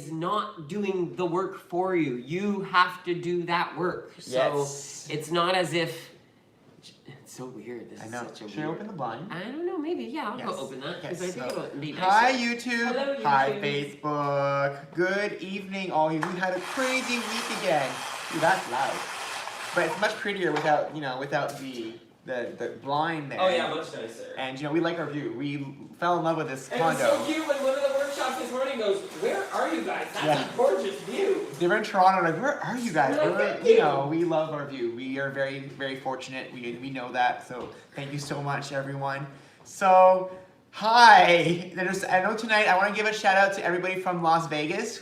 is not doing the work for you. You have to do that work. So it's not as if it's so weird. This I know. Is such a Should I open the blind? I don't know. Maybe I'll go open that because I think it'll be nice. Hi YouTube. Hello, YouTube. Hi Facebook. Good evening, all of you. We had a crazy week again. Ooh, that's loud. But it's much prettier without without the blind there. Oh yeah, much nicer. And we like our view. We fell in love with this and condo. It was so cute when one of the workshops this morning goes, "Where are you guys? That's a gorgeous view." They were in Toronto, like, where are you guys? Like, We love our view. We are very, very fortunate. We know that. So thank you so much, everyone. So, hi. I know tonight I want to give a shout out to everybody from Las Vegas.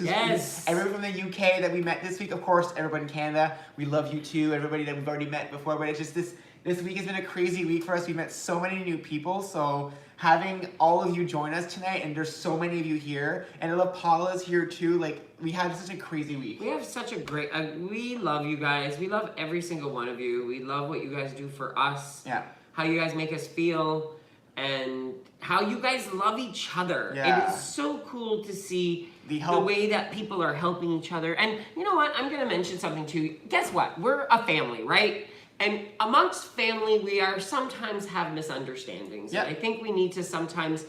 Everyone from the UK that we met this week. Of course, everybody in Canada. We love you too. Everybody that we've already met before. But it's just this week has been a crazy week for us. We met so many new people. So having all of you join us tonight, and there's so many of you here, and I love Paula's here too. Like, we had such a crazy week. We have such a great, we love you guys. We love every single one of you. We love what you guys do for us. Yeah. How you guys make us feel, and how you guys love each other. Yeah. It is so cool to see the help. way that people are helping each other. And you know what? I'm going to mention something too. Guess what? We're a family, right? And amongst family, we are sometimes have misunderstandings. Yep. I think we need to sometimes,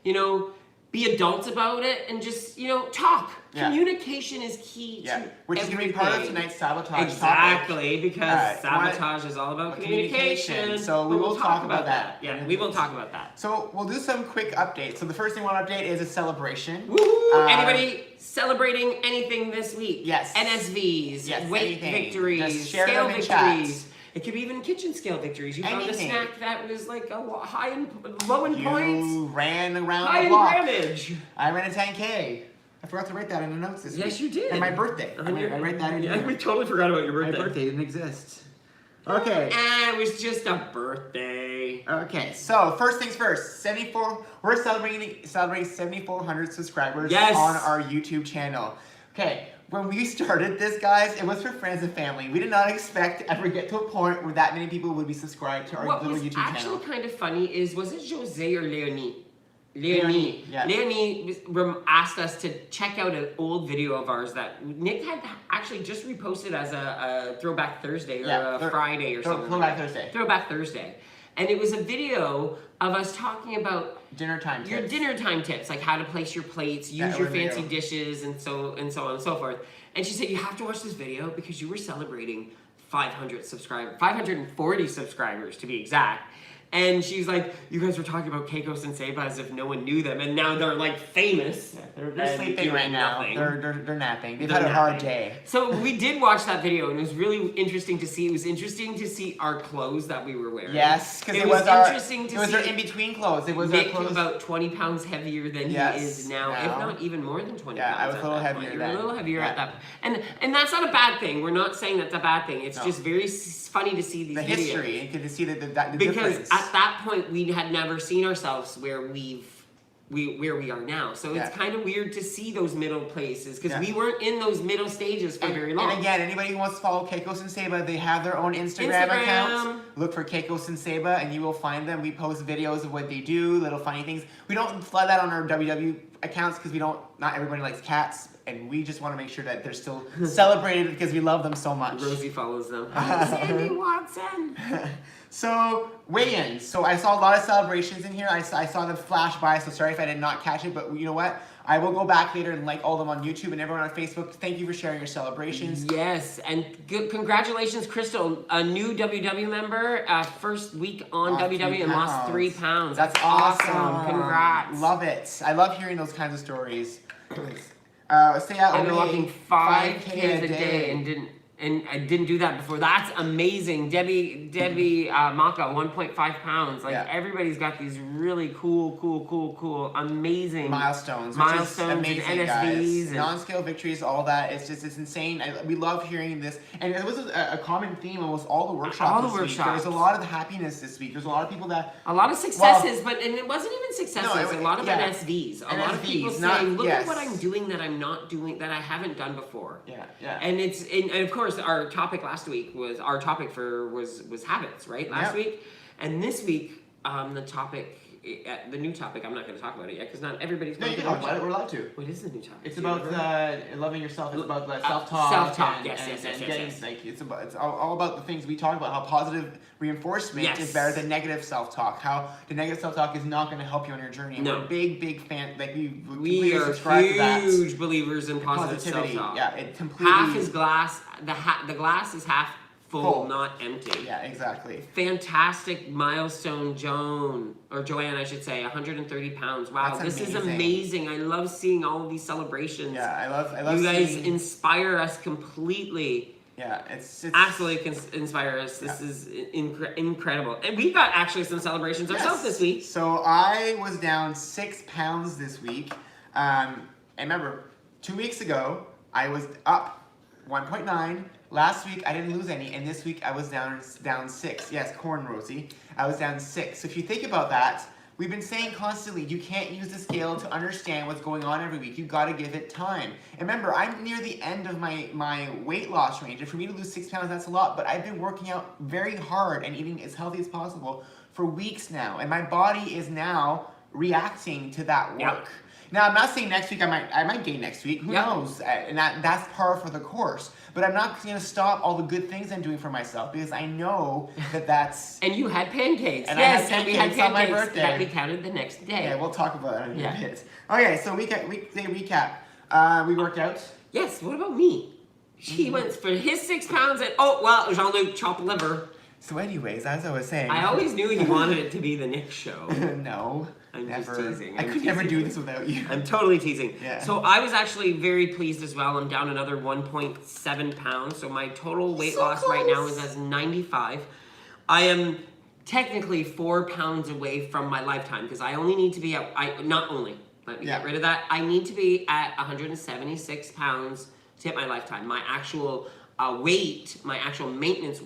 be adults about it and just, talk. Yeah. Communication is key to Which is going to be part of tonight's sabotage Exactly, topic. because sabotage is all about communication. So we will talk about that. Yeah, we will talk about that. So we'll do some quick updates. So the first thing we want to update is a celebration. Woo! Anybody celebrating anything this week? Yes. NSVs, yes, weight anything. victories, Just share scale them in victories. chat. It could be even kitchen scale victories. You found a Anything. snack that was like low in points. You ran around High the in block. grammage. I ran a 10K. I forgot to write that in the notes this week. Yes, you did. And my birthday. I write that in here. We totally forgot about your birthday. My birthday didn't exist. Okay. It was just a birthday. Okay, so first things first, 74. We're celebrating 7,400 subscribers Yes. on our YouTube channel. Okay, when we started this, guys, it was for friends and family. We did not expect to ever get to a point where that many people would be subscribed to our little YouTube channel. What was actually kind of funny is, was it Jose or Leonie? Leonie, yeah. Leonie asked us to check out an old video of ours that Nick had actually just reposted as a Throwback Thursday or a Friday or something. Throwback Thursday. Throwback Thursday. And it was a video of us talking about dinner time your tips. dinner time tips, like how to place your plates, use your fancy dishes, and so on and so forth. And she said, you have to watch this video because you were celebrating 540 subscribers to be exact. And she's like, you guys were talking about Keikos and Seba as if no one knew them, and now they're like famous. They're sleeping right now. They're napping. They've had a hard day. So we did watch that video, and it was really interesting to see. It was interesting to see our clothes that we were wearing. Yes, because it was our in-between clothes. It was Nick our clothes. about 20 pounds heavier than he is now, if not even more than 20 pounds. Yeah, I was a little heavier then. You were a little heavier at that point. And that's not a bad thing. We're not saying that's a bad thing. It's just very funny to see these videos. The history, and to see the because difference. At that point, we had never seen ourselves where we are now. So it's kind of weird to see those middle places because we weren't in those middle stages for very long. And again, anybody who wants to follow Keikos and Seba, they have their own Instagram accounts. Look for Keikos and Seba and you will find them. We post videos of what they do, little funny things. We don't flood that on our WW accounts because not everybody likes cats. And we just want to make sure that they're still celebrated because we love them so much. Rosie follows them. Sandy Watson. So, Weighins. So I saw a lot of celebrations in here. I saw them flash by, so sorry if I did not catch it. But you know what? I will go back later and like all of them on YouTube and everyone on Facebook. Thank you for sharing your celebrations. Yes, and congratulations, Crystal, a new WW member, first week on WW and lost 3 pounds. That's awesome. Congrats. Love it. I love hearing those kinds of stories. Stay out I've been walking 5K a day and I didn't do that before. That's amazing. Debbie Maka, 1.5 pounds. Like everybody's got these really cool, amazing milestones and amazing, NSVs and non-scale victories, all that. It's insane. We love hearing this, and it was a common theme almost all the workshops. Week. There was a lot of happiness this week. There's a lot of people a lot of successes, and it wasn't even successes. A lot of NSVs. A lot of people saying, "Look at what I'm doing that I'm not doing that I haven't done before." Yeah. And and of course our topic last week was habits, right? Last week, and this week the topic the new topic. I'm not going to talk about it yet because not everybody's No, going you to can watch talk about it. it. We're allowed to. What is the new topic? It's Do you about remember? loving yourself. It's about self-talk. Self-talk, and, yes, and, yes, yes, and yes, getting, yes. like it's all about the things we talk about. How positive reinforcement Yes. is better than negative self-talk. How the negative self-talk is not going to help you on your journey. And No. we're big fan. Like we We completely are subscribe to that. huge believers in positive Positivity. self-talk. Yeah, it completely. Half is glass. The glass is half full, not empty. Yeah, exactly. Fantastic milestone, Joanne, I should say, 130 pounds. Wow, That's this is amazing. amazing. I love seeing all of these celebrations. Yeah, I love. You guys seeing, inspire us completely. Yeah, it's Absolutely inspire us. This is incredible. And we got actually some celebrations ourselves this week. So I was down 6 pounds this week. And remember, 2 weeks ago, I was up 1.9. Last week, I didn't lose any. And this week, I was down 6. Yes, corn, Rosie. I was down 6. So if you think about that, we've been saying constantly, you can't use the scale to understand what's going on every week. You've got to give it time. And remember, I'm near the end of my weight loss range. And for me to lose 6 pounds, that's a lot. But I've been working out very hard and eating as healthy as possible for weeks now. And my body is now reacting to that work. Yep. Now, I'm not saying next week I might gain next week. Who knows? And that's par for the course. But I'm not going to stop all the good things I'm doing for myself because I know that's... And you had pancakes. And yes, I had and we had pancakes on my pancakes birthday. that we counted the next day. Yeah, we'll talk about it in a bit. Okay, so weekday recap. We worked out. Yes, what about me? He went for his 6 pounds and, Jean-Luc chopped liver. So anyways, as I was saying... I always knew he wanted it to be the Nick show. No, I'm never. just teasing. I could never do this without you. I'm totally teasing. Yeah. So I was actually very pleased as well. I'm down another 1.7 pounds. So my total weight loss right now is as 95. I am technically 4 pounds away from my lifetime because I only need to be at, let me get rid of that. I need to be at 176 pounds to hit my lifetime. My actual weight, my actual maintenance,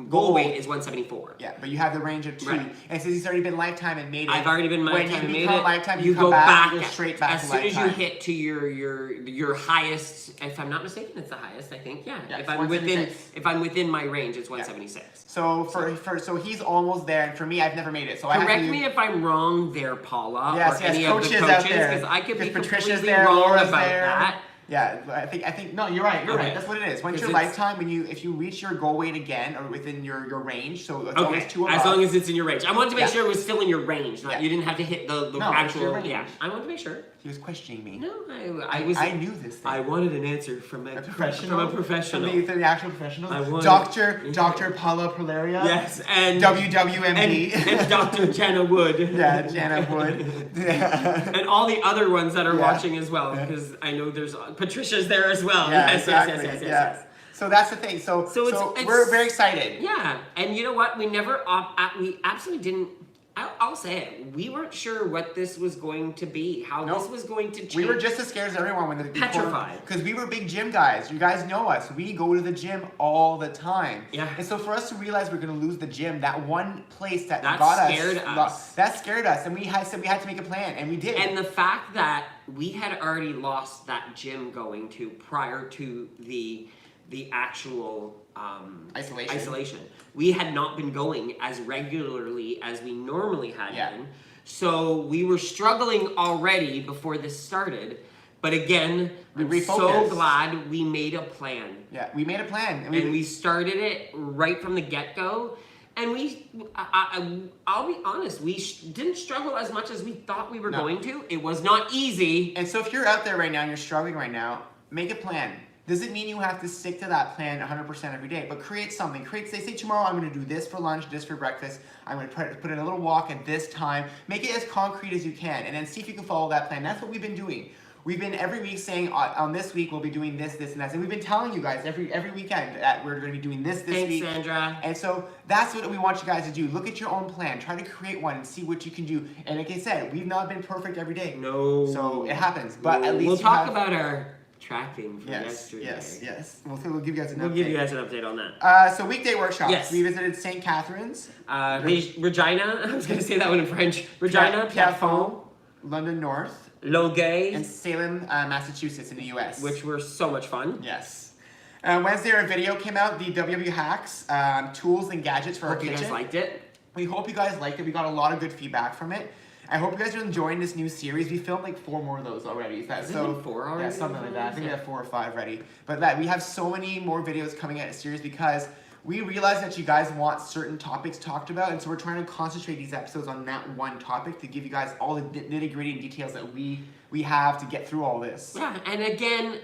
goal weight is 174. Yeah, but you have the range of 2. Right. And since he's already been lifetime and made it, I've already been lifetime and made it. Lifetime, you come go back, back, you go straight back as to soon lifetime. as you hit to your highest. If I'm not mistaken, it's the highest. I think. Yeah. Yeah, if it's I'm within 176. if I'm within my range, it's 176. So so he's almost there, and for me, I've never made it. So I have Correct to, me if I'm wrong there, Paula. Yes, or any of the coaches out coaches, there. because I could be Patricia's completely there, wrong Laura's about there. that. Yeah, I think no, you're right. You're right. That's what it is. Once your Because lifetime, if you reach your goal weight again or within your range, so it's always 2 above. As long as it's in your range. I wanted to make sure it was still in your range. Not, Yeah. You didn't have to hit the No, it's actual. your range. Yeah, I wanted to make sure. He was questioning me. No, I knew this thing. I wanted an answer from a professional. From a professional. From the actual professionals. I wanted- Dr. Paula Prolaria. Yes, and WWMD. and Dr. Jenna Wood. Yeah, Jana Wood. Yeah. And all the other ones that are Yeah. watching as well, because I know there's Patricia's there as well. Yeah, yes, exactly. yes. Yeah. So that's the thing. So it's- we're very excited. Yeah, and you know what? We we absolutely didn't. I'll say it. We weren't sure what this was going to be, how this was going to change. We were just as scared as everyone when Petrified. because we were big gym guys. You guys know us. We go to the gym all the time. Yeah. And so for us to realize we're going to lose the gym, that one place that scared us. That scared us, and we had to make a plan, and we did. And the fact that we had already lost that gym going to prior to the actual isolation. We had not been going as regularly as we normally had been. So we were struggling already before this started. But again, I'm so glad we made a plan. Yeah, we made a plan. And we started it right from the get-go. And I'll be honest, we didn't struggle as much as we thought we were going to. It was not easy. And so if you're out there right now and you're struggling right now, make a plan. Doesn't mean you have to stick to that plan 100% every day, but create something. Say tomorrow I'm going to do this for lunch, this for breakfast. I'm going to put in a little walk at this time. Make it as concrete as you can, and then see if you can follow that plan. That's what we've been doing. We've been every week saying on this week we'll be doing this, and that. And we've been telling you guys every weekend that we're going to be doing this week. Thanks, Sandra. And so that's what we want you guys to do. Look at your own plan. Try to create one and see what you can do. And like I said, we've not been perfect every day. No. So it happens. But at least we'll talk about our tracking from yesterday. Yes. We'll give you guys an update. We'll give you guys an update on that. So weekday workshops. Yes. We visited St. Catherine's. Regina. I was going to say that one in French. Regina, Pierrefonds, London North, Longueuil, and Salem, Massachusetts in the U.S. Which were so much fun. Yes. Wednesday, our video came out, the WW Hacks, tools and gadgets for our kitchen. Hope you guys liked it. We hope you guys liked it. We got a lot of good feedback from it. I hope you guys are enjoying this new series. We filmed like 4 more of those already. Is that so? 4 already? Yeah, something like that. I think we have 4 or 5 ready. But that we have so many more videos coming out of the series because we realize that you guys want certain topics talked about, and so we're trying to concentrate these episodes on that one topic to give you guys all the nitty-gritty and details that we have to get through all this. Yeah, and again,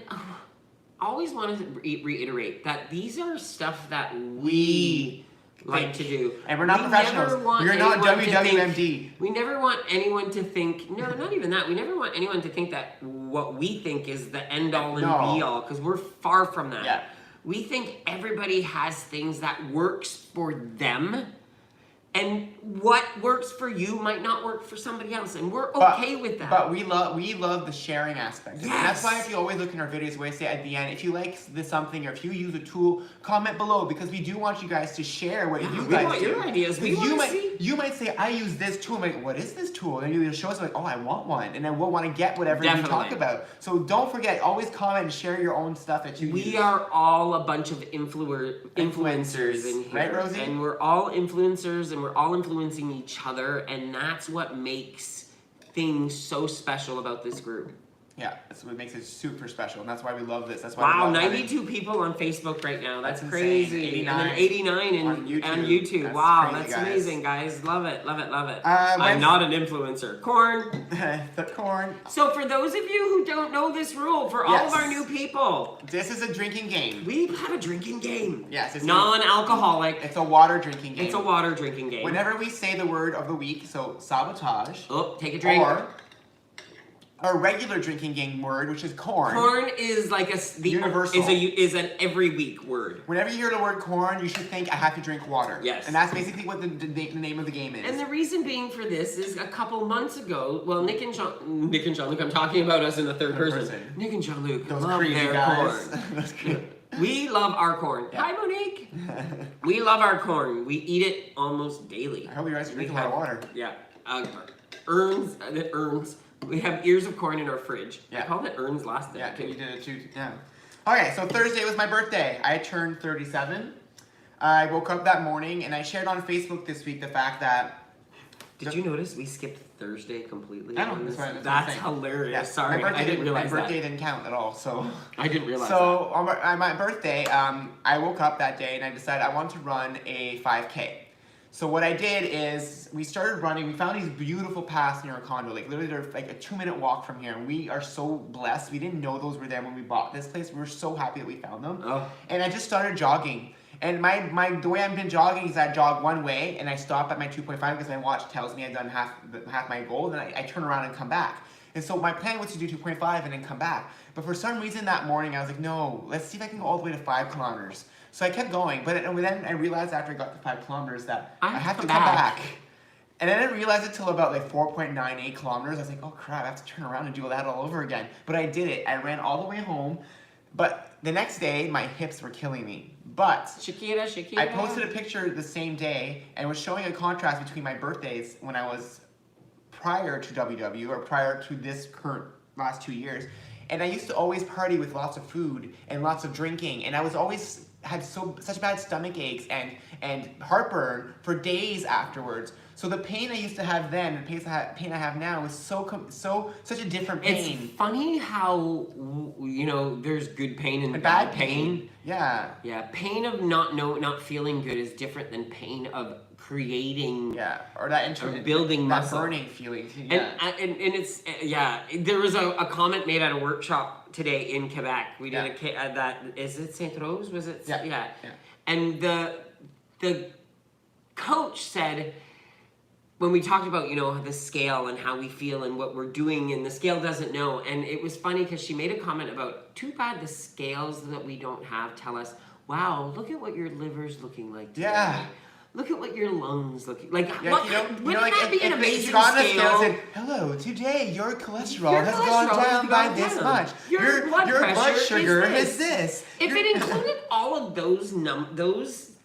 always want to reiterate that these are stuff that we like to do. And we're not professionals. We're not WWMD. We never want anyone to think, no, not even that. We never want anyone to think that what we think is the end all and be all, because we're far from that. Yeah. We think everybody has things that works for them, and what works for you might not work for somebody else, and we're okay with that. But we love the sharing aspect. Yes. And that's why if you always look in our videos, we say at the end, if you like this something or if you use a tool, comment below, because we do want you guys to share what you guys do. We want your ideas. You might say, I use this tool. I'm like, what is this tool? And you'll show us like, oh, I want one. And then we'll want to get whatever you talk about. So don't forget, always comment and share your own stuff that you use. We are all a bunch of influencers in here. Right, Rosie? And we're all influencers, and we're all influencing each other, and that's what makes things so special about this group. Yeah, that's what makes it super special, and that's why we love this. That's why wow, we love 92 people on Facebook right now. That's insane. crazy. 89 and then 89 on YouTube. That's wow, crazy, that's amazing, guys. Love it, love it, love it. I'm not an influencer. Corn. The corn. So for those of you who don't know this rule, for all of our new people, this is a drinking game. We have a drinking game. Yes, it's non-alcoholic. It's a water drinking game. It's a water drinking game. Whenever we say the word of the week, so sabotage. Oh, take a drink. Or a regular drinking game word, which is corn. Corn is like universal. Is an every week word. Whenever you hear the word corn, you should think I have to drink water. Yes. And that's basically what the name of the game is. And the reason being for this is a couple months ago, well, Nick and Jean-Luc, I'm talking about us in the third person. Nick and Jean-Luc love their corn. We love our corn. Yeah. Hi, Monique. We love our corn. We eat it almost daily. I hope you guys drink a lot of water. Yeah. Urns. We have ears of corn in our fridge. Yeah. I called it urns last day. Yeah, you did it too. Yeah. Okay, so Thursday was my birthday. I turned 37. I woke up that morning and I shared on Facebook this week the fact that... Did you notice we skipped Thursday completely? I know, that's hilarious. Yeah. Sorry, I didn't realize my birthday didn't count at all, so... I didn't realize So, on my birthday, I woke up that day and I decided I want to run a 5K. So what I did is, we started running, we found these beautiful paths near our condo, like literally they're like a 2-minute walk from here, and we are so blessed. We didn't know those were there when we bought this place. We were so happy that we found them. Oh. And I just started jogging. And the way I've been jogging is I jog one way, and I stop at my 2.5 because my watch tells me I've done half my goal, then I turn around and come back. And so my plan was to do 2.5 and then come back. But for some reason that morning, I was like, no, let's see if I can go all the way to 5 kilometers. So I kept going, but then I realized after I got to 5 kilometers that I have to come back. And I didn't realize it till about like 4.98 kilometers. I was like, oh crap, I have to turn around and do that all over again. But I did it. I ran all the way home. But the next day, my hips were killing me. But Shakira. I posted a picture the same day and was showing a contrast between my birthdays when I was prior to WW or prior to this current last 2 years. And I used to always party with lots of food and lots of drinking, and I was always had such bad stomach aches and heartburn for days afterwards. So the pain I used to have then and the pain I have now is such a different pain. It's funny how there's good pain and bad pain. Yeah. Yeah, pain of not feeling good is different than pain of creating. Yeah, or that or building that muscle. burning feeling. Yeah. And it's there was a comment made at a workshop today in Quebec. We did is it Saint Rose? Was it? Yeah. And the coach said, when we talked about, the scale and how we feel and what we're doing, and the scale doesn't know. And it was funny because she made a comment about, too bad the scales that we don't have tell us, wow, look at what your liver's looking like today. Yeah. Look at what your lungs look like. Yeah, wouldn't that be an amazing scale? scale? Hello, today your cholesterol has gone down by this much. Your blood sugar pressure is this. If it included all of those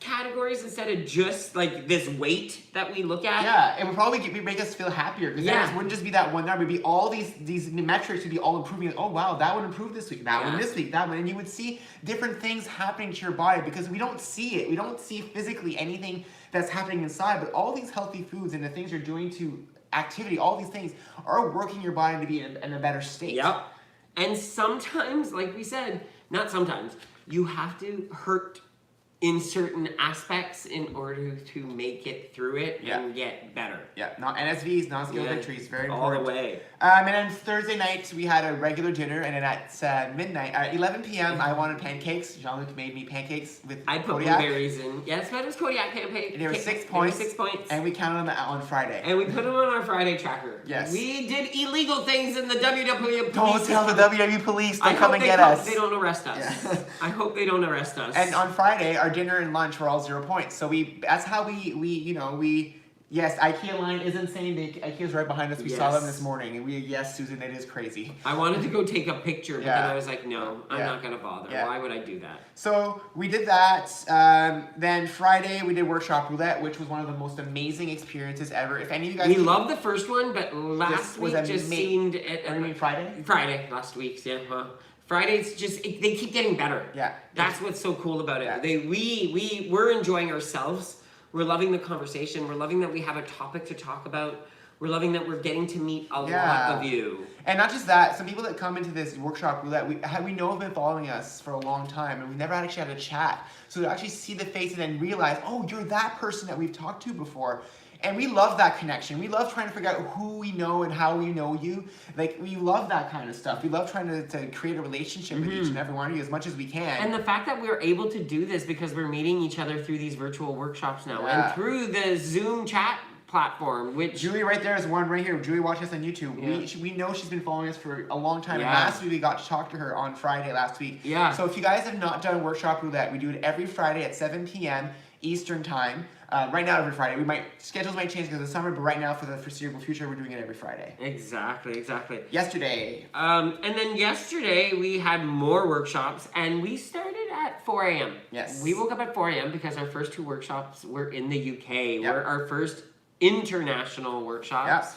categories instead of just like this weight that we look at. Yeah, it would probably make us feel happier because then it wouldn't just be that one number. It'd be all these metrics would be all improving. Oh wow, that would improve this week. That one this week. That one, and you would see different things happening to your body because we don't see it. We don't see physically anything that's happening inside, but all these healthy foods and the things you're doing to activity, all these things are working your body to be in a better state. Yep. And sometimes, like we said, not sometimes, you have to hurt in certain aspects in order to make it through it and get better. Yeah, not NSVs, non-scale victories, very important. All the way. And then Thursday night, we had a regular dinner, and then at midnight, at 11 p.m., I wanted pancakes. Jean-Luc made me pancakes with I put Kodiak. blueberries in. Yes, but it was Kodiak pancakes. There were 6 points. 6 points. And we counted them on Friday. And we put them on our Friday tracker. Yes. We did illegal things in the WWE police. Don't tell the WWE police. They'll come and get us. They don't arrest us. Yeah. I hope they don't arrest us. And on Friday, our dinner and lunch were all 0 points. So that's how we yes, IKEA line is insane. IKEA's right behind us. We saw them this morning, and yes, Susan, it is crazy. I wanted to go take a picture, but then I was like, no, I'm not gonna bother. Yeah. Why would I do that? So we did that. Then Friday we did workshop roulette, which was one of the most amazing experiences ever. If any of you guys, we loved the first one, but last week just seemed. I mean Friday. Friday last week's Fridays they keep getting better. Yeah, that's what's so cool about it. Yeah. We're enjoying ourselves. We're loving the conversation. We're loving that we have a topic to talk about. We're loving that we're getting to meet a lot of you. And not just that, some people that come into this workshop roulette, we know have been following us for a long time, and we've never actually had a chat. So to actually see the face and then realize, oh, you're that person that we've talked to before. And we love that connection. We love trying to figure out who we know and how we know you. Like, we love that kind of stuff. We love trying to create a relationship with each and every one of you as much as we can. And the fact that we're able to do this because we're meeting each other through these virtual workshops now and through the Zoom chat platform, which... Julie right there is one right here. Julie watches us on YouTube. Yeah. We know she's been following us for a long time. And last week we got to talk to her on Friday last week. Yeah. So if you guys have not done workshop roulette, we do it every Friday at 7 p.m. Eastern time. Right now every Friday. Schedules might change because of the summer, but right now for the foreseeable future, we're doing it every Friday. Exactly. Yesterday. And then yesterday we had more workshops, and we started at 4 a.m. Yes. We woke up at 4 a.m. because our first 2 workshops were in the UK. Were our first international workshops.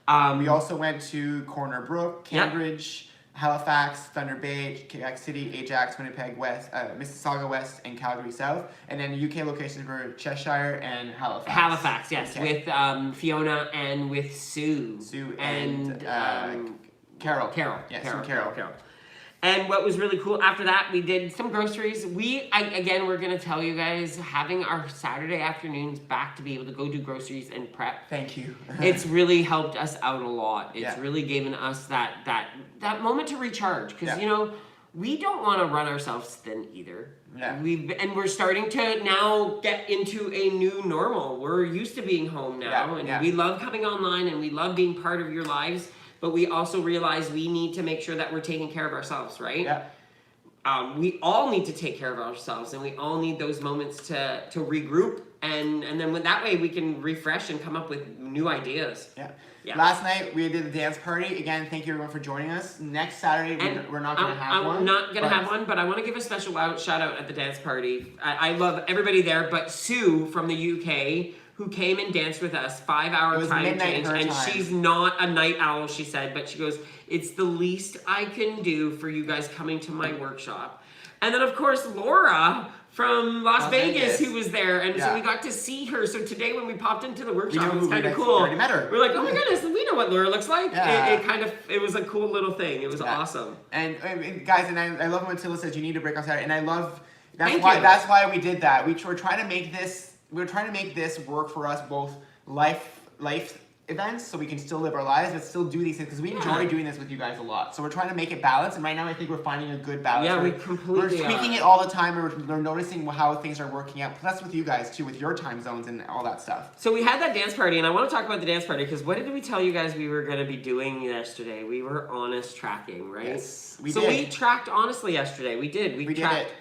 We also went to Corner Brook, Cambridge, Halifax, Thunder Bay, Quebec City, Ajax, Winnipeg West, Mississauga West, and Calgary South. And then UK locations were Cheshire and Halifax. Halifax, yes, with Fiona and with Sue. And Carol. Carol. And what was really cool after that, we did some groceries. We're going to tell you guys, having our Saturday afternoons back to be able to go do groceries and prep. Thank you. It's really helped us out a lot. It's really given us that moment to recharge. Because, we don't want to run ourselves thin either. Yeah. We're starting to now get into a new normal. We're used to being home now. We love coming online and we love being part of your lives. But we also realize we need to make sure that we're taking care of ourselves, right? Yeah. We all need to take care of ourselves, and we all need those moments to regroup, and then that way we can refresh and come up with new ideas. Yeah. Last night we did the dance party. Again, thank you everyone for joining us. Next Saturday we're not going to have one. I'm not going to have one, but I want to give a special shout out at the dance party. I love everybody there, but Sue from the UK, who came and danced with us, 5-hour time change, and she's not a night owl, she said, but she goes, it's the least I can do for you guys coming to my workshop. And then, of course, Laura from Las Vegas, who was there, and so we got to see her. So today when we popped into the workshop, it was kind of cool. We already met her. We're like, oh my goodness, we know what Laura looks like. It was a cool little thing. It was awesome. And guys, and I love when Attila says you need to break on Saturday, and I love, that's why we did that. We're trying to make this, work for us, both life events, so we can still live our lives, but still do these things, because we enjoy doing this with you guys a lot. So we're trying to make it balanced, and right now I think we're finding a good balance. Yeah, we completely We're tweaking it all the time, and we're noticing how things are working out. Plus with you guys, too, with your time zones and all that stuff. So we had that dance party, and I want to talk about the dance party, because what did we tell you guys we were going to be doing yesterday? We were honest tracking, right? Yes, we did. So we tracked honestly yesterday. We did. We tracked. Did it.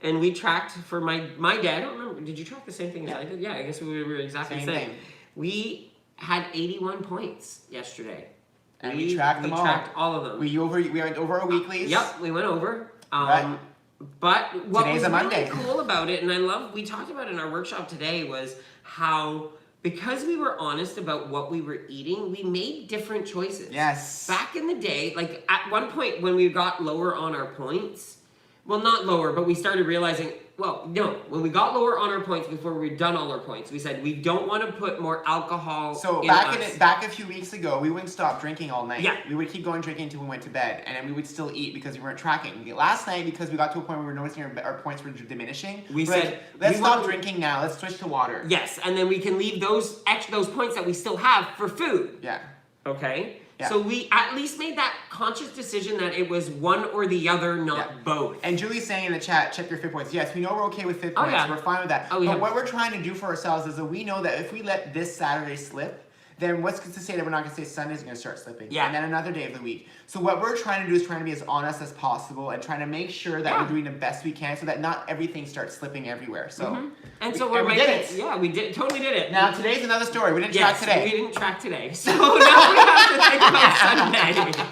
And we tracked for my dad. I don't remember. Did you track the same thing as I did? Yeah, I guess we were exactly the same. We had 81 points yesterday. And we tracked them all. We tracked all of them. We went over our weeklies. Yep, we went over. Right. But what Today's was a Monday. really cool about it, and we talked about it in our workshop today, was how because we were honest about what we were eating, we made different choices. Yes. Back in the day, like at one point when we got lower on our points, well, not lower, but we started realizing, well, no, when we got lower on our points before we'd done all our points, we said we don't want to put more alcohol So in back us. back a few weeks ago, we wouldn't stop drinking all night. Yeah. We would keep going drinking until we went to bed, and then we would still eat because we weren't tracking. Last night, because we got to a point where we were noticing our points were diminishing, We we're said, like, let's we stop want- drinking now. Let's switch to water. Yes, and then we can leave those points that we still have for food. Yeah. Okay? Yeah. So we at least made that conscious decision that it was one or the other, not Yeah. both. And Julie's saying in the chat, check your fit points. Yes, we know we're okay with fit Oh, points. yeah. We're fine with that. Oh, yeah. But what we're trying to do for ourselves is that we know that if we let this Saturday slip, then what's to say that we're not going to say Sunday's going to start slipping? Yeah. And then another day of the week. So what we're trying to do is trying to be as honest as possible and trying to make sure that Yeah. we're doing the best we can so that not everything starts slipping everywhere. So And so we we're did making it. Yeah, we totally did it. Now today's another story. We didn't Yes, track today. we didn't track today. So now we have to think about Sunday.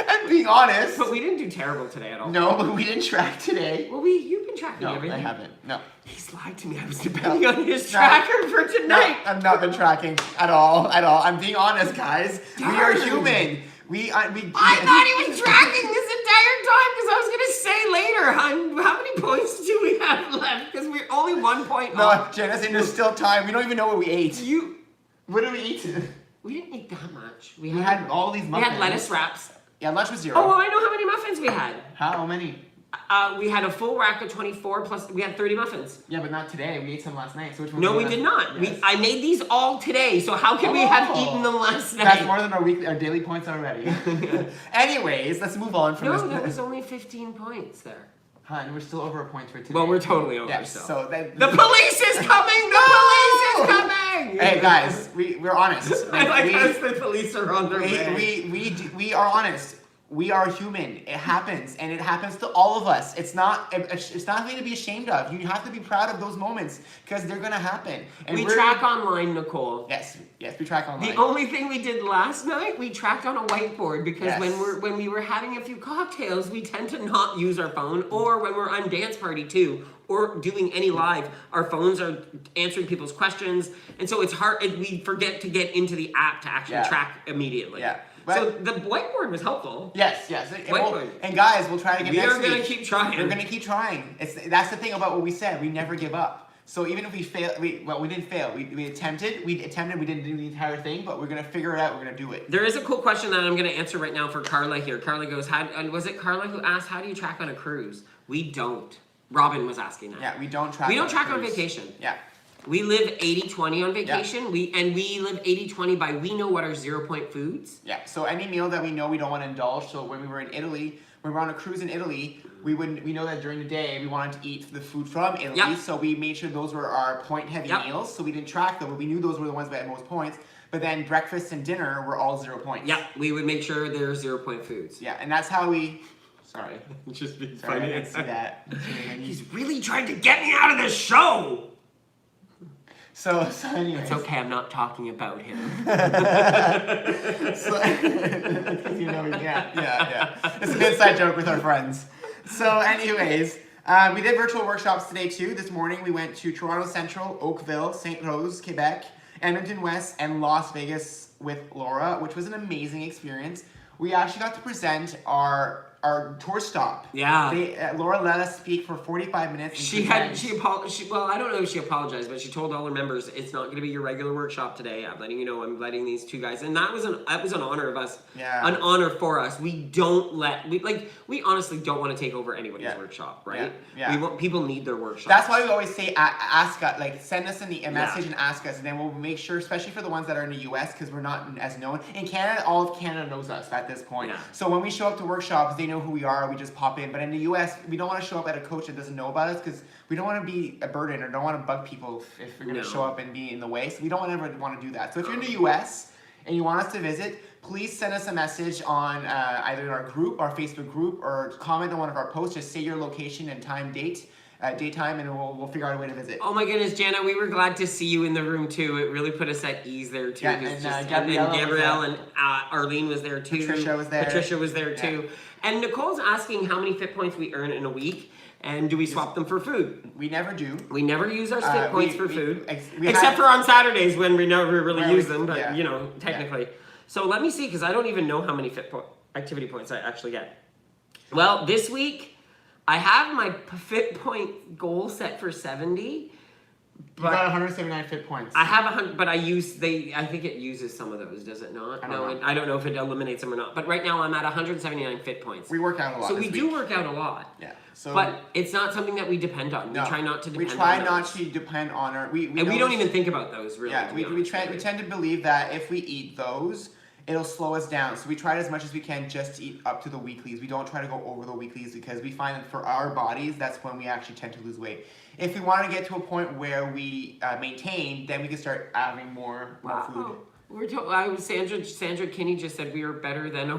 I'm being honest. But we didn't do terrible today at all. No, but we didn't track today. Well, you've been tracking No, everything. I haven't. No. He's lied to me. I was depending on his No. tracker for No, tonight. I've not been tracking at all. At all. I'm being honest, guys. We are Darn. human. I thought he was tracking this entire time because I was going to say later, hon, how many points do we have left? Because we're only 1 point No, off. Jenna's saying there's still time. We don't even know what we ate. What did we eat? We didn't eat that much. We had all these we muffins. had lettuce wraps. Yeah, lunch was 0. Oh, well, I know how many muffins we had. How many? We had a full rack of 24 plus we had 30 muffins. Yeah, but not today. We ate some last night. So which one? No, we did not. Yes. I made these all today, so how can we have Oh. eaten them last night? That's more than our daily points already. Anyways, let's move on from No, this. that was only 15 points there. Hun, we're still over a point for today. Well, we're totally over, Yes, so. the police is coming! The police is coming! Hey guys, we're honest. I like we, how the police are on their way. we are honest. We are human. It happens, and it happens to all of us. It's not something to be ashamed of. You have to be proud of those moments because they're gonna happen. And We we're- track online, Nicole. Yes, we track online. The only thing we did last night, we tracked on a whiteboard because Yes. when we were having a few cocktails, we tend to not use our phone, or when we're on dance party too, or doing any live, our phones are answering people's questions, and so it's hard. We forget to get into the app to actually Yeah. track immediately. Yeah. So the whiteboard was helpful. Yes. Whiteboard. And guys, we'll try to get We next are gonna week. keep trying. We're gonna keep trying. That's the thing about what we said. We never give up. So even if we fail, we didn't fail. We attempted. We didn't do the entire thing, but we're gonna figure it out. We're gonna do it. There is a cool question that I'm going to answer right now for Carla here. Carla goes, was it Carla who asked, how do you track on a cruise? We don't. Robin was asking that. Yeah, we don't track. We don't track on cruise. vacation. Yeah. We live 80-20 on vacation. We live 80-20 by we know what our 0-point foods. Yeah. So any meal that we know we don't want to indulge. So when we were in Italy, when we were on a cruise in Italy, we know that during the day we wanted to eat the food from Italy. Yep. So we made sure those were our point-heavy Yep. meals. So we didn't track them, but we knew those were the ones that had most points. But then breakfast and dinner were all 0 points. Yeah, we would make sure they're 0-point foods. Yeah, and that's how we. Sorry. Just being Sorry, I didn't see that. He's really trying to get me out of this show. So anyways. It's okay, I'm not talking about him. So, you know, yeah. It's an inside joke with our friends. So anyways, we did virtual workshops today too. This morning we went to Toronto Central, Oakville, St. Rose, Quebec, Edmonton West, and Las Vegas with Laura, which was an amazing experience. We actually got to present our tour stop. Yeah. Laura let us speak for 45 minutes. Well, I don't know if she apologized, but she told all her members, it's not going to be your regular workshop today. I'm letting you know, I'm letting these two guys, and that was an honor of us. Yeah. An honor for us. We honestly don't want to take over anybody's workshop, right? Yeah. People need their workshop. That's why we always say ask us, like send us a message and ask us, and then we'll make sure, especially for the ones that are in the US, because we're not as known. In Canada, all of Canada knows us at this point. Yeah. So when we show up to workshops, they know who we are. We just pop in. But in the US, we don't want to show up at a coach that doesn't know about us because we don't want to be a burden or don't want to bug people if we're going to show up and be in the way. So we don't ever want to do that. So if you're in the US and you want us to visit, please send us a message on either our group, our Facebook group, or comment on one of our posts. Just say your location and time, date. daytime, and we'll figure out a way to visit. Oh my goodness, Jana, we were glad to see you in the room too. It really put us at ease there too. Yeah, and Gabrielle and Arlene was there too. Patricia was there. Too. And Nicole's asking how many fit points we earn in a week, and do we swap them for food? We never do. We never use our fit points for food, we except for on Saturdays when we never really use them. But yeah. Technically. Yeah. So let me see, because I don't even know how many activity points I actually get. Well, this week I have my fit point goal set for 70. You got 179 fit points. I have 100, but I think it uses some of those, does it not? I don't know if it eliminates them or not. But right now I'm at 179 fit points. We work out a lot. So we do work out a lot. Yeah. So, but it's not something that we depend on. No, we try not to depend on We try not to depend on our... We don't even think about those, really. Yeah, we tend to believe that if we eat those, it'll slow us down. So we try as much as we can just to eat up to the weeklies. We don't try to go over the weeklies because we find that for our bodies, that's when we actually tend to lose weight. If we want to get to a point where we maintain, then we can start having more food. Sandra Kinney just said we are better than a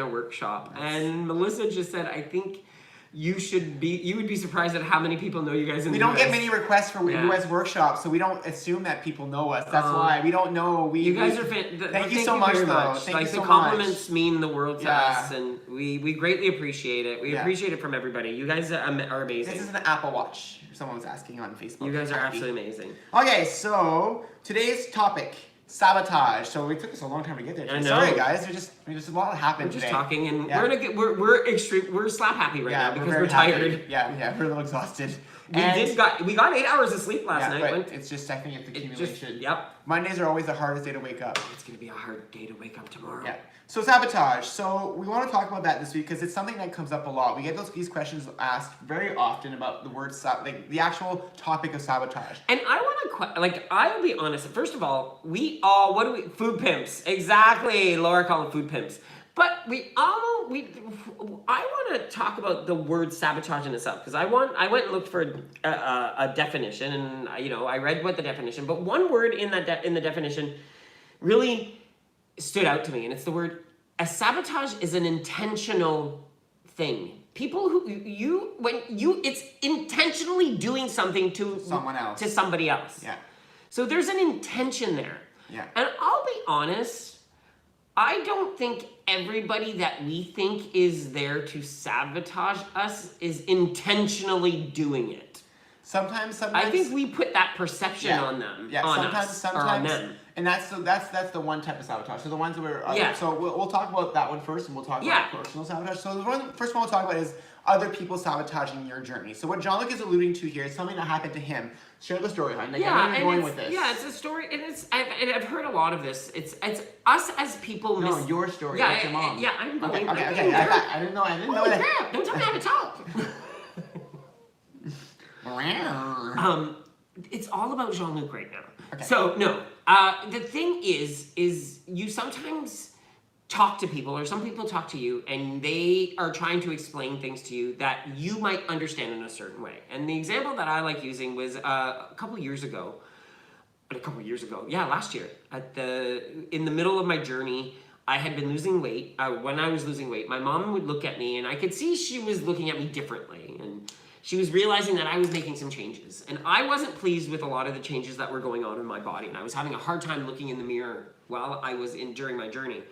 workshop, and Melissa just said I think you would be surprised at how many people know you guys in the US. We don't get many requests for US workshops, so we don't assume that people know us. That's why we don't know. You guys are fantastic. Thank you so much, though. The compliments mean the world to us, and we greatly appreciate it. We appreciate it from everybody. You guys are amazing. This is an Apple Watch. Someone was asking on Facebook. You guys are absolutely amazing. Okay, so today's topic. Sabotage. So we took us a long time to get there. I know. Sorry, guys. We just a lot happened. We're just today. talking, and we're slap happy right now because we're tired. Yeah, we're a little exhausted. We got 8 hours of sleep last night. But it's just, I think it's accumulation. Yep. Mondays are always the hardest day to wake up. It's gonna be a hard day to wake up tomorrow. Yeah. So sabotage. So we want to talk about that this week because it's something that comes up a lot. We get these questions asked very often about the word the actual topic of sabotage. And I want to I'll be honest. First of all, food pimps. Exactly. Laura called them food pimps. But I want to talk about the word sabotage in itself because I went and looked for a definition, and I read what the definition. But one word in the definition really stood out to me, and it's the word a sabotage is an intentional thing. People it's intentionally doing something to someone else, to somebody else. Yeah. So there's an intention there. Yeah. And I'll be honest, I don't think everybody that we think is there to sabotage us is intentionally doing it. Sometimes I think we put that perception on them. Yeah, sometimes, on them. And that's the one type of sabotage. So the ones that we're so we'll talk about that one first, and we'll talk about personal sabotage. So the first one we'll talk about is other people sabotaging your journey. So what Jean-Luc is alluding to here is something that happened to him. Share the story, hon. Where are you going with this? Yeah, it's a story, and I've heard a lot of this. It's us as people. No, your story. Yeah, that's your mom. Yeah, I'm going. Okay. I didn't know that. Crap! Don't tell me how to talk. It's all about Jean-Luc right now. Okay. So no, the thing is you sometimes talk to people, or some people talk to you, and they are trying to explain things to you that you might understand in a certain way. And the example that I like using was a couple years ago. Last year, in the middle of my journey, I had been losing weight. When I was losing weight, my mom would look at me, and I could see she was looking at me differently, and she was realizing that I was making some changes. And I wasn't pleased with a lot of the changes that were going on in my body, and I was having a hard time looking in the mirror while I was during my journey.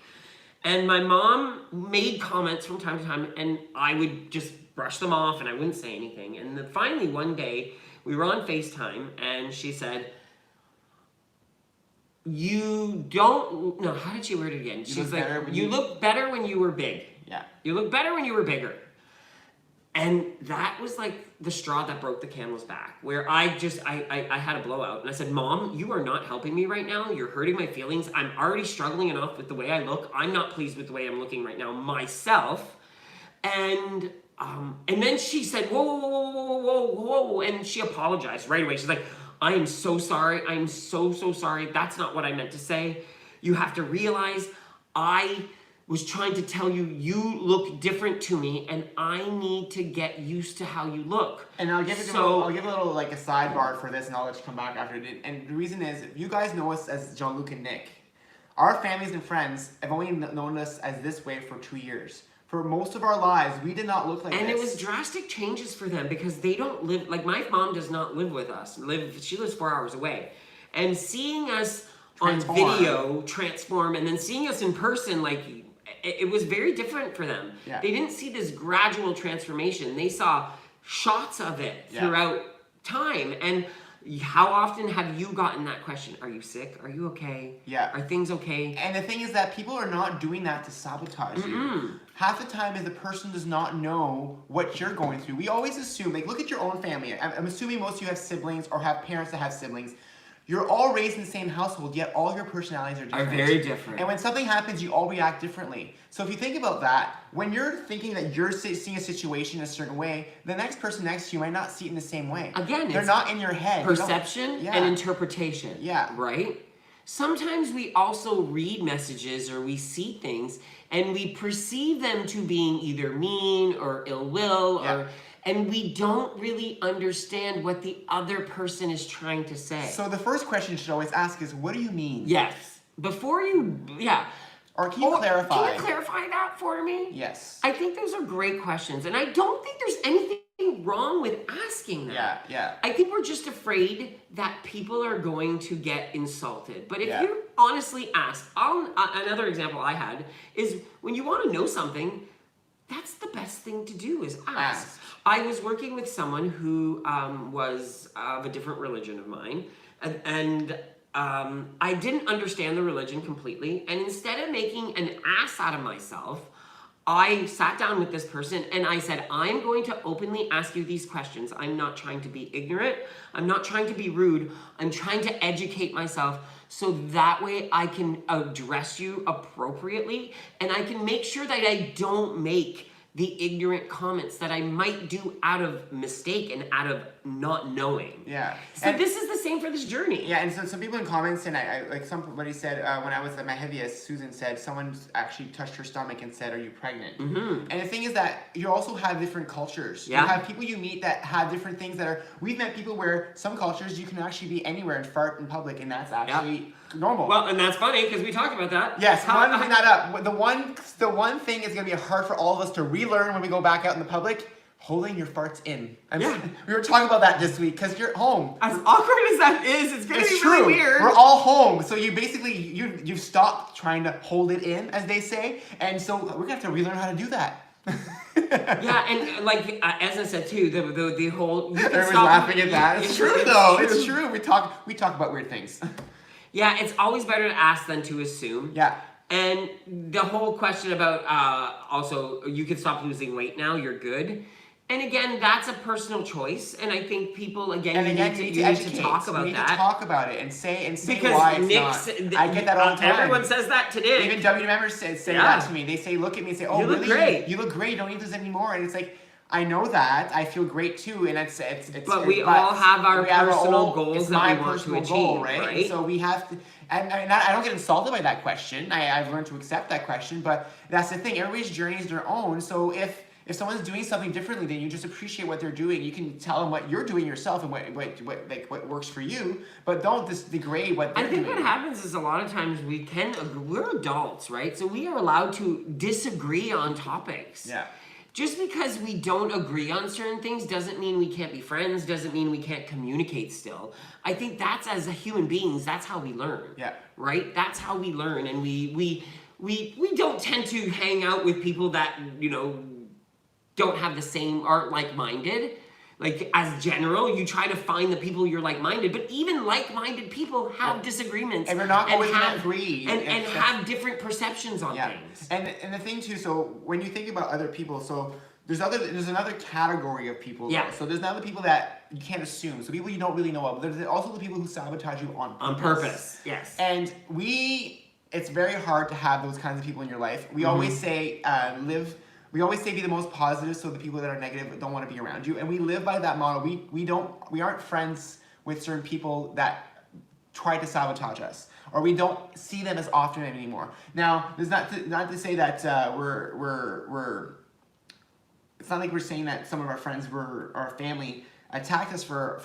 And my mom made comments from time to time, and I would just brush them off, and I wouldn't say anything. And then finally, one day, we were on FaceTime, and she said, how did she word it again? She's like, you look better when you were big. Yeah. You look better when you were bigger. And that was like the straw that broke the camel's back, where I had a blowout, and I said, Mom, you are not helping me right now. You're hurting my feelings. I'm already struggling enough with the way I look. I'm not pleased with the way I'm looking right now myself. And then she said, whoa, and she apologized right away. She's like, I am so sorry. I'm so sorry. That's not what I meant to say. You have to realize I was trying to tell you, you look different to me, and I need to get used to how you look. And I'll give a little like a sidebar for this, and I'll let you come back after it. And the reason is, you guys know us as Jean-Luc and Nick. our families and friends have only known us as this way for 2 years. For most of our lives, we did not look like this. And it was drastic changes for them because they don't live, like my mom does not live with us. She lives 4 hours away. And seeing us on video transform and then seeing us in person, like it was very different for them. Yeah. They didn't see this gradual transformation. They saw shots of it throughout time. And how often have you gotten that question? Are you sick? Are you okay? Yeah. Are things okay? And the thing is that people are not doing that to sabotage you. Half the time is the person does not know what you're going through. We always assume, like, look at your own family. I'm assuming most of you have siblings or have parents that have siblings. You're all raised in the same household, yet all your personalities are different. Are very different. And when something happens, you all react differently. So if you think about that, when you're thinking that you're seeing a situation a certain way, the next person next to you might not see it in the same way. Again, they're not in your head. Perception and interpretation. Yeah. Right? Sometimes we also read messages or we see things and we perceive them to being either mean or ill will and we don't really understand what the other person is trying to say. So the first question you should always ask is, what do you mean? Yes. Before you, Or can you clarify? Can you clarify that for me? Yes. I think those are great questions. And I don't think there's anything wrong with asking that. Yeah. I think we're just afraid that people are going to get insulted. But if you honestly ask, another example I had is when you want to know something, that's the best thing to do is ask. I was working with someone who was of a different religion of mine, and I didn't understand the religion completely, and instead of making an ass out of myself, I sat down with this person and I said, I'm going to openly ask you these questions. I'm not trying to be ignorant. I'm not trying to be rude. I'm trying to educate myself so that way I can address you appropriately and I can make sure that I don't make the ignorant comments that I might do out of mistake and out of not knowing. Yeah. So this is the same for this journey. Yeah, and so some people in comments, and I like somebody said, when I was at my heaviest, Susan said, someone actually touched her stomach and said, are you pregnant? And the thing is that you also have different cultures. You have people you meet that have different things that are, we've met people where some cultures you can actually be anywhere and fart in public, and that's actually normal. Well, and that's funny because we talked about that. Yes, I want to bring that up. The one thing is going to be hard for all of us to relearn when we go back out in the public. Holding your farts in. We were talking about that this week because you're home. As awkward as that is, it's gonna be really weird. We're all home, so you basically you've stopped trying to hold it in, as they say, and so we're gonna have to relearn how to do that. And like as I said too, the whole everyone's laughing at that. It's true though. It's true. We talk about weird things. Yeah, it's always better to ask than to assume. Yeah. And the whole question about also you can stop losing weight now, you're good. And again, that's a personal choice, and I think people you need to talk about that. You need to talk about it and say because why it's Nick, not. I get that all the time. Everyone says that today. Even W members say that to me. They say, look at me and say, oh, you look really? great. You look great. You don't need this anymore. And it's like, I know that. I feel great too. And it's but we all have our personal goals that we want to achieve, goal, right? So we have to. And I don't get insulted by that question. I've learned to accept that question. But that's the thing. Everybody's journey is their own. So if someone's doing something differently, then you just appreciate what they're doing. You can tell them what you're doing yourself and what works for you, but don't degrade what they're doing. I think what happens is a lot of times we're adults, right? So we are allowed to disagree on topics. Yeah. Just because we don't agree on certain things doesn't mean we can't be friends, doesn't mean we can't communicate still. I think that's, as a human beings, that's how we learn. Yeah. Right? That's how we learn, and we don't tend to hang out with people that, don't have the same, aren't like-minded. Like, as general, you try to find the people you're like-minded, but even like-minded people have disagreements. And we're not always going to agree. And have different perceptions on things. And the thing too, so when you think about other people, so there's another category of people. Yeah. So there's now the people that you can't assume. So people you don't really know of. There's also the people who sabotage you on purpose. On purpose, yes. And it's very hard to have those kinds of people in your life. We always say, we always say be the most positive, so the people that are negative don't want to be around you. And we live by that model. We aren't friends with certain people that try to sabotage us, or we don't see them as often anymore. Now, there's not to say that it's not like we're saying that some of our friends or our family attacked us for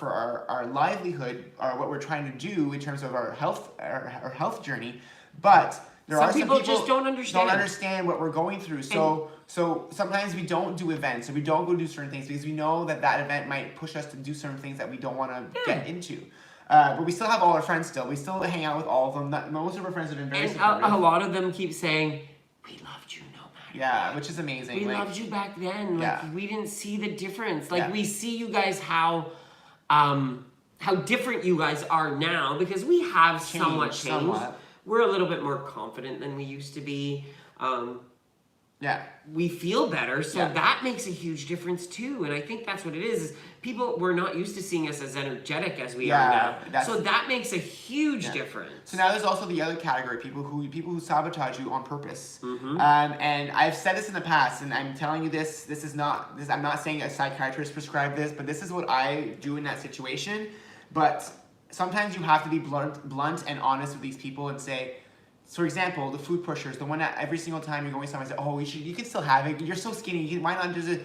our livelihood or what we're trying to do in terms of our health journey. But there Some are people some people just don't understand. Don't understand what we're going through. So sometimes we don't do events, or we don't go do certain things because we know that event might push us to do certain things that we don't want to get into. But we still have all our friends still. We still hang out with all of them. Most of our friends have been very supportive. A lot of them keep saying, we loved you no matter. Yeah, which is amazing. We loved you back then. Like, we didn't see the difference. Like, we see you guys how different you guys are now because we have somewhat changed. We're a little bit more confident than we used to be. We feel better, so that makes a huge difference too. And I think that's what it is people were not used to seeing us as energetic as we are now. So that makes a huge difference. So now there's also the other category, people who sabotage you on purpose. And I've said this in the past, and I'm telling you this is not I'm not saying a psychiatrist prescribed this, but this is what I do in that situation. But sometimes you have to be blunt and honest with these people and say, for example, the food pushers, the one that every single time you're going somewhere, say, oh, you can still have it. You're so skinny. Why not just?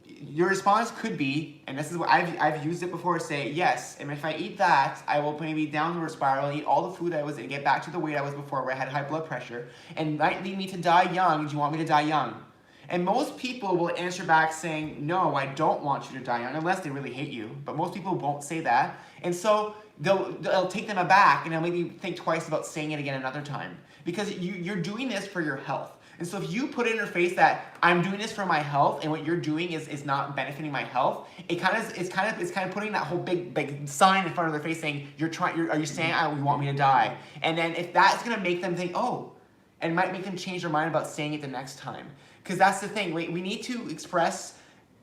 Your response could be, and this is what I've used it before. Say yes, and if I eat that, I will maybe downward spiral, eat all the food I was, and get back to the weight I was before, where I had high blood pressure, and might lead me to die young. Do you want me to die young? And most people will answer back saying, no, I don't want you to die young, unless they really hate you. But most people won't say that, and so they'll take them aback, and they'll maybe think twice about saying it again another time, because you're doing this for your health. And so if you put in your face that I'm doing this for my health, and what you're doing is not benefiting my health, it's kind of putting that whole big sign in front of their face saying are you saying you want me to die? And then if that's gonna make them think, oh, and might make them change their mind about saying it the next time. Because that's the thing, we need to express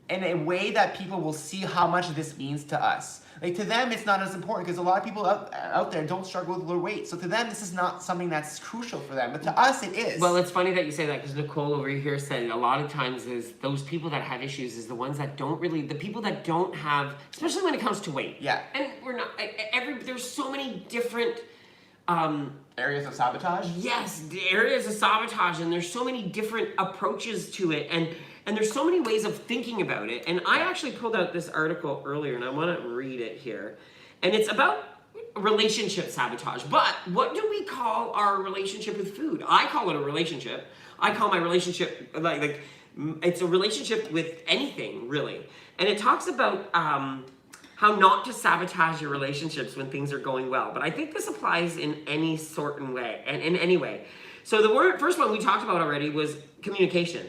in a way that people will see how much this means to us. Like, to them, it's not as important because a lot of people out there don't struggle with low weight. So to them, this is not something that's crucial for them. But to us, it is. Well, it's funny that you say that because Nicole over here said a lot of times is those people that have issues is the ones that don't really, the people that don't have, especially when it comes to weight. Yeah. And we're not, there's so many different areas of sabotage? Yes, the areas of sabotage, and there's so many different approaches to it, and there's so many ways of thinking about it. And I actually pulled out this article earlier, and I want to read it here. And it's about relationship sabotage. But what do we call our relationship with food? I call it a relationship. I call my relationship, like it's a relationship with anything, really. And it talks about how not to sabotage your relationships when things are going well. But I think this applies in any certain way, and in any way. So the first one we talked about already was communication.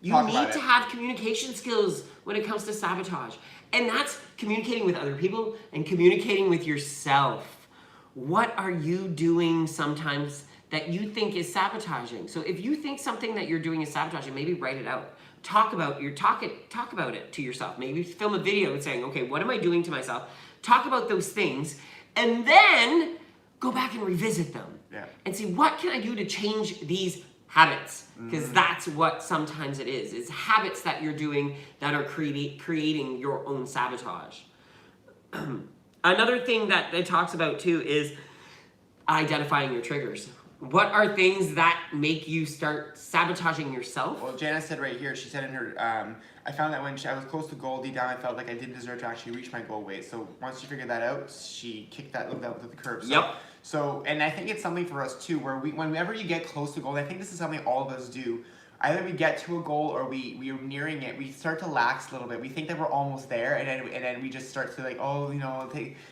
You need to have communication skills when it comes to sabotage. And that's communicating with other people and communicating with yourself. What are you doing sometimes that you think is sabotaging? So if you think something that you're doing is sabotaging, maybe write it out. Talk about it to yourself. Maybe film a video saying, okay, what am I doing to myself? Talk about those things, and then go back and revisit them. And see, what can I do to change these habits? Because that's what sometimes it is habits that you're doing that are creating your own sabotage. Another thing that it talks about too is identifying your triggers. What are things that make you start sabotaging yourself? Well, Janice said right here, she said in her, I found that when I was close to goal, deep down I felt like I didn't deserve to actually reach my goal weight. So once she figured that out, she kicked that out to the curb. So, and I think it's something for us too, where whenever you get close to goal, I think this is something all of us do. Either we get to a goal or we are nearing it, we start to lax a little bit. We think that we're almost there, and then we just start to like, oh,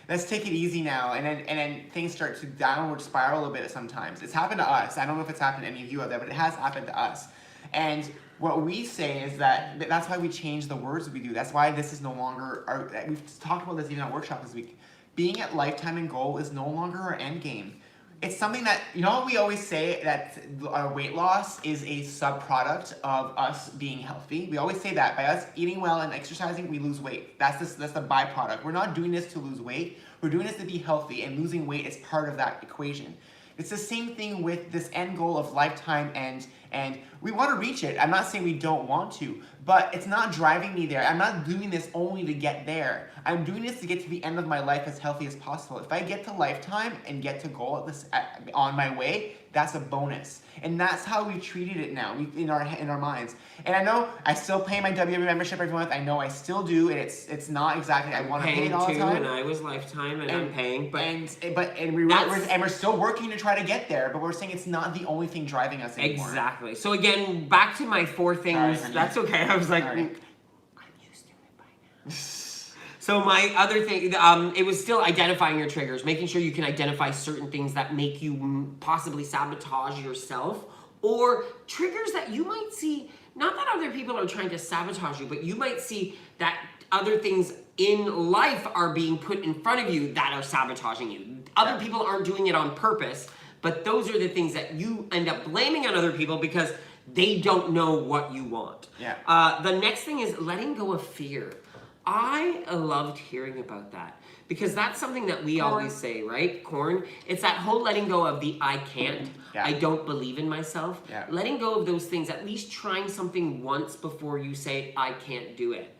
let's take it easy now, and then things start to downward spiral a bit sometimes. It's happened to us. I don't know if it's happened to any of you out there, but it has happened to us. And what we say is that's why we change the words we do. That's why this is no longer we've talked about this even at workshop this week. Being at lifetime and goal is no longer our end game. It's something that, we always say that our weight loss is a subproduct of us being healthy. We always say that by us eating well and exercising, we lose weight. That's the byproduct. We're not doing this to lose weight. We're doing this to be healthy, and losing weight is part of that equation. It's the same thing with this end goal of lifetime, and we want to reach it. I'm not saying we don't want to, but it's not driving me there. I'm not doing this only to get there. I'm doing this to get to the end of my life as healthy as possible. If I get to lifetime and get to goal on my way, that's a bonus. And that's how we treated it now in our minds. And I know I still pay my WWE membership every month. I know I still do, and it's not exactly I want to pay it all the time. And I was lifetime, and I'm paying, we're still working to try to get there. But we're saying it's not the only thing driving us anymore. Exactly. So again, back to my 4 things. Sorry, that's okay. I was like, I'm used to it by now. So my other thing, it was still identifying your triggers, making sure you can identify certain things that make you possibly sabotage yourself, or triggers that you might see, not that other people are trying to sabotage you, but you might see that other things in life are being put in front of you that are sabotaging you. Other people aren't doing it on purpose, but those are the things that you end up blaming on other people because they don't know what you want. The next thing is letting go of fear. I loved hearing about that because that's something that we always say, right? Corn. It's that whole letting go of the I can't, I don't believe in myself. Letting go of those things, at least trying something once before you say I can't do it.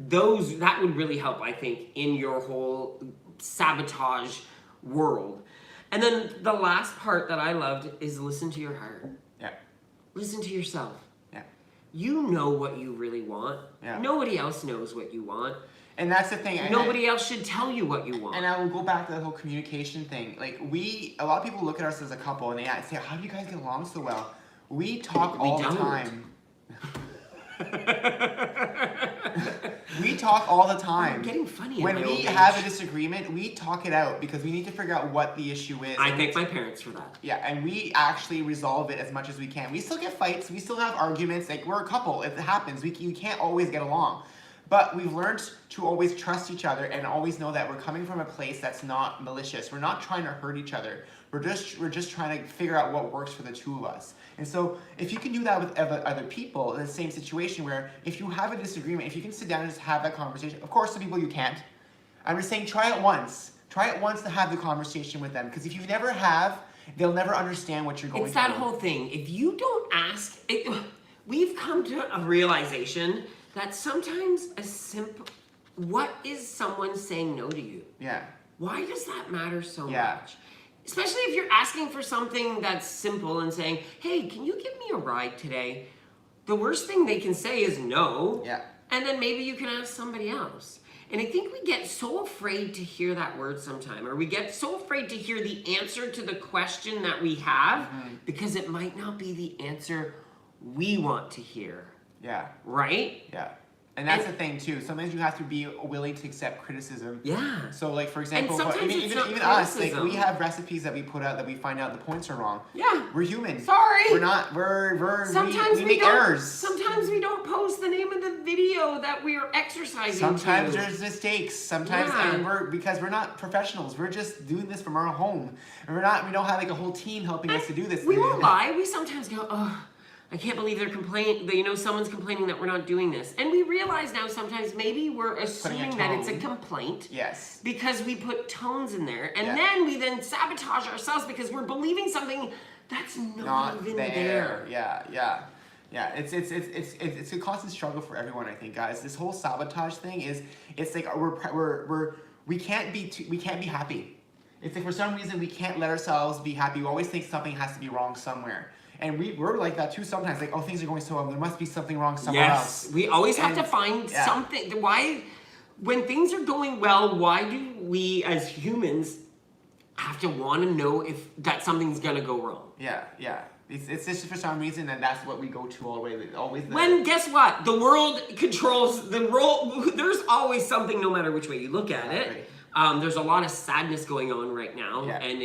That would really help, I think, in your whole sabotage world. And then the last part that I loved is listen to your heart. Listen to yourself. You know what you really want. Nobody else knows what you want. And that's the thing. Nobody else should tell you what you want. And I will go back to that whole communication thing. Like a lot of people look at us as a couple and they say, how do you guys get along so well? We talk all the time. We talk all the time. I'm getting funny. When we have a disagreement, we talk it out because we need to figure out what the issue is. I thank my parents for that. Yeah, and we actually resolve it as much as we can. We still get fights. We still have arguments. Like, we're a couple. It happens. You can't always get along. But we've learned to always trust each other and always know that we're coming from a place that's not malicious. We're not trying to hurt each other. We're just trying to figure out what works for the two of us. And so if you can do that with other people in the same situation where if you have a disagreement, if you can sit down and just have that conversation, of course some people you can't. I'm just saying try it once. Try it once to have the conversation with them. Because if you never have, they'll never understand what you're going through. It's that whole thing. If you don't ask, we've come to a realization that sometimes what is someone saying no to you? Why does that matter so much? Especially if you're asking for something that's simple and saying, hey, can you give me a ride today? The worst thing they can say is no. And then maybe you can ask somebody else. And I think we get so afraid to hear that word sometime, or we get so afraid to hear the answer to the question that we have because it might not be the answer we want to hear. Right? And that's the thing too. Sometimes you have to be willing to accept criticism. So like for example, even us, like we have recipes that we put out that we find out the points are wrong. We're human. Sorry. We're not. We make errors. Sometimes we don't post the name of the video that we are exercising. Sometimes there's mistakes. Sometimes and because we're not professionals. We're just doing this from our home. And we don't have like a whole team helping us to do this. We won't lie. We sometimes go, oh, I can't believe they're complaining, someone's complaining that we're not doing this. And we realize now sometimes maybe we're assuming that it's a complaint. Because we put tones in there. And then we sabotage ourselves because we're believing something that's not even there. It's a constant struggle for everyone, I think, guys. This whole sabotage thing it's like we can't be happy. It's like for some reason we can't let ourselves be happy. We always think something has to be wrong somewhere. And we're like that too sometimes. Like, oh, things are going so well. There must be something wrong somewhere else. We always have to find something. Why, when things are going well, why do we as humans have to want to know if that something's going to go wrong? It's just for some reason, and that's what we go to always. When, guess what? The world controls the world. There's always something, no matter which way you look at it. There's a lot of sadness going on right now, and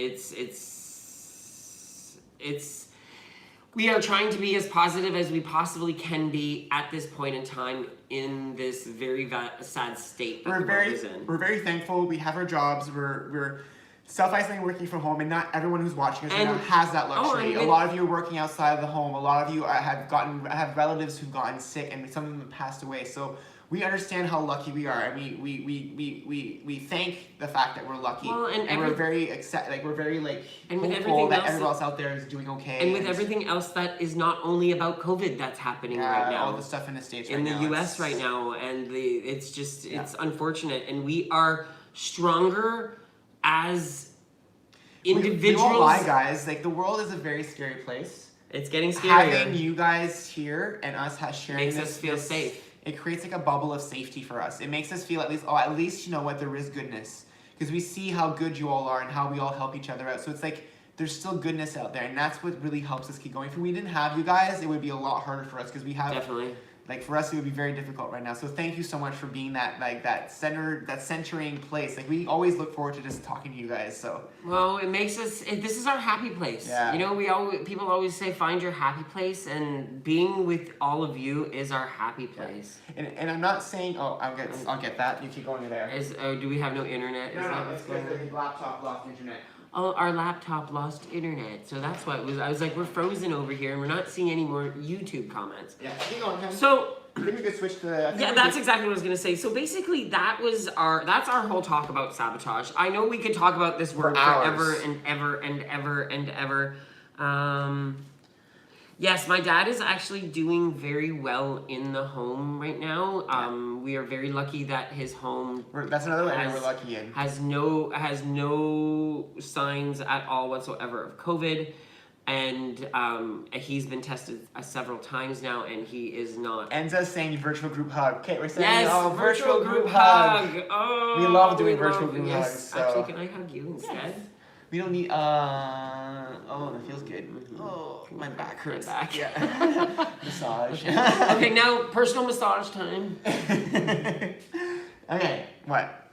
we are trying to be as positive as we possibly can be at this point in time in this very sad state that the world is in. We're very thankful. We have our jobs. We're self-isolating, working from home, and not everyone who's watching us right now has that luxury. A lot of you are working outside of the home. A lot of you have relatives who've gotten sick, and some of them have passed away. So we understand how lucky we are. I mean, we thank the fact that we're lucky, and we're very hopeful that everyone else out there is doing okay. And with everything else that is not only about COVID that's happening right now, all the stuff in the States right now, in the U.S. right now, and it's unfortunate, and we are stronger as individuals. We won't lie, guys. Like, the world is a very scary place. It's getting scarier. Having you guys here and us sharing makes this us feel safe. It creates like a bubble of safety for us. It makes us feel at least you know what, there is goodness. Because we see how good you all are and how we all help each other out. So it's like, there's still goodness out there. And that's what really helps us keep going. If we didn't have you guys, it would be a lot harder for us. Because we have... Definitely. Like, for us, it would be very difficult right now. So thank you so much for being that centering place. Like, we always look forward to just talking to you guys. So. Well, it makes us. This is our happy place. Yeah. You know, people always say find your happy place, and being with all of you is our happy place. Yeah. And I'm not saying. Oh, I'll get that. You keep going there. Do we have no internet? No, it's because the laptop lost internet. Oh, our laptop lost internet, so that's why it was. I was like, we're frozen over here, and we're not seeing any more YouTube comments. Yeah, keep going. So I think we could switch to. Yeah, that's exactly what I was gonna say. So basically, that's our whole talk about sabotage. I know we could talk about this word forever and ever and ever and ever. Yes, my dad is actually doing very well in the home right now. We are very lucky that his home. That's another way we're lucky in. Has no signs at all whatsoever of COVID, and he's been tested several times now, and he is not. Enza's saying virtual group hug. Okay, we're saying yes, virtual group hug. Oh, we love doing virtual group hugs. So. Actually, can I hug you instead? Yes. We don't need. Oh, that feels good. Oh, my back hurts. Yeah. Massage. Okay, now personal massage time. Okay, what?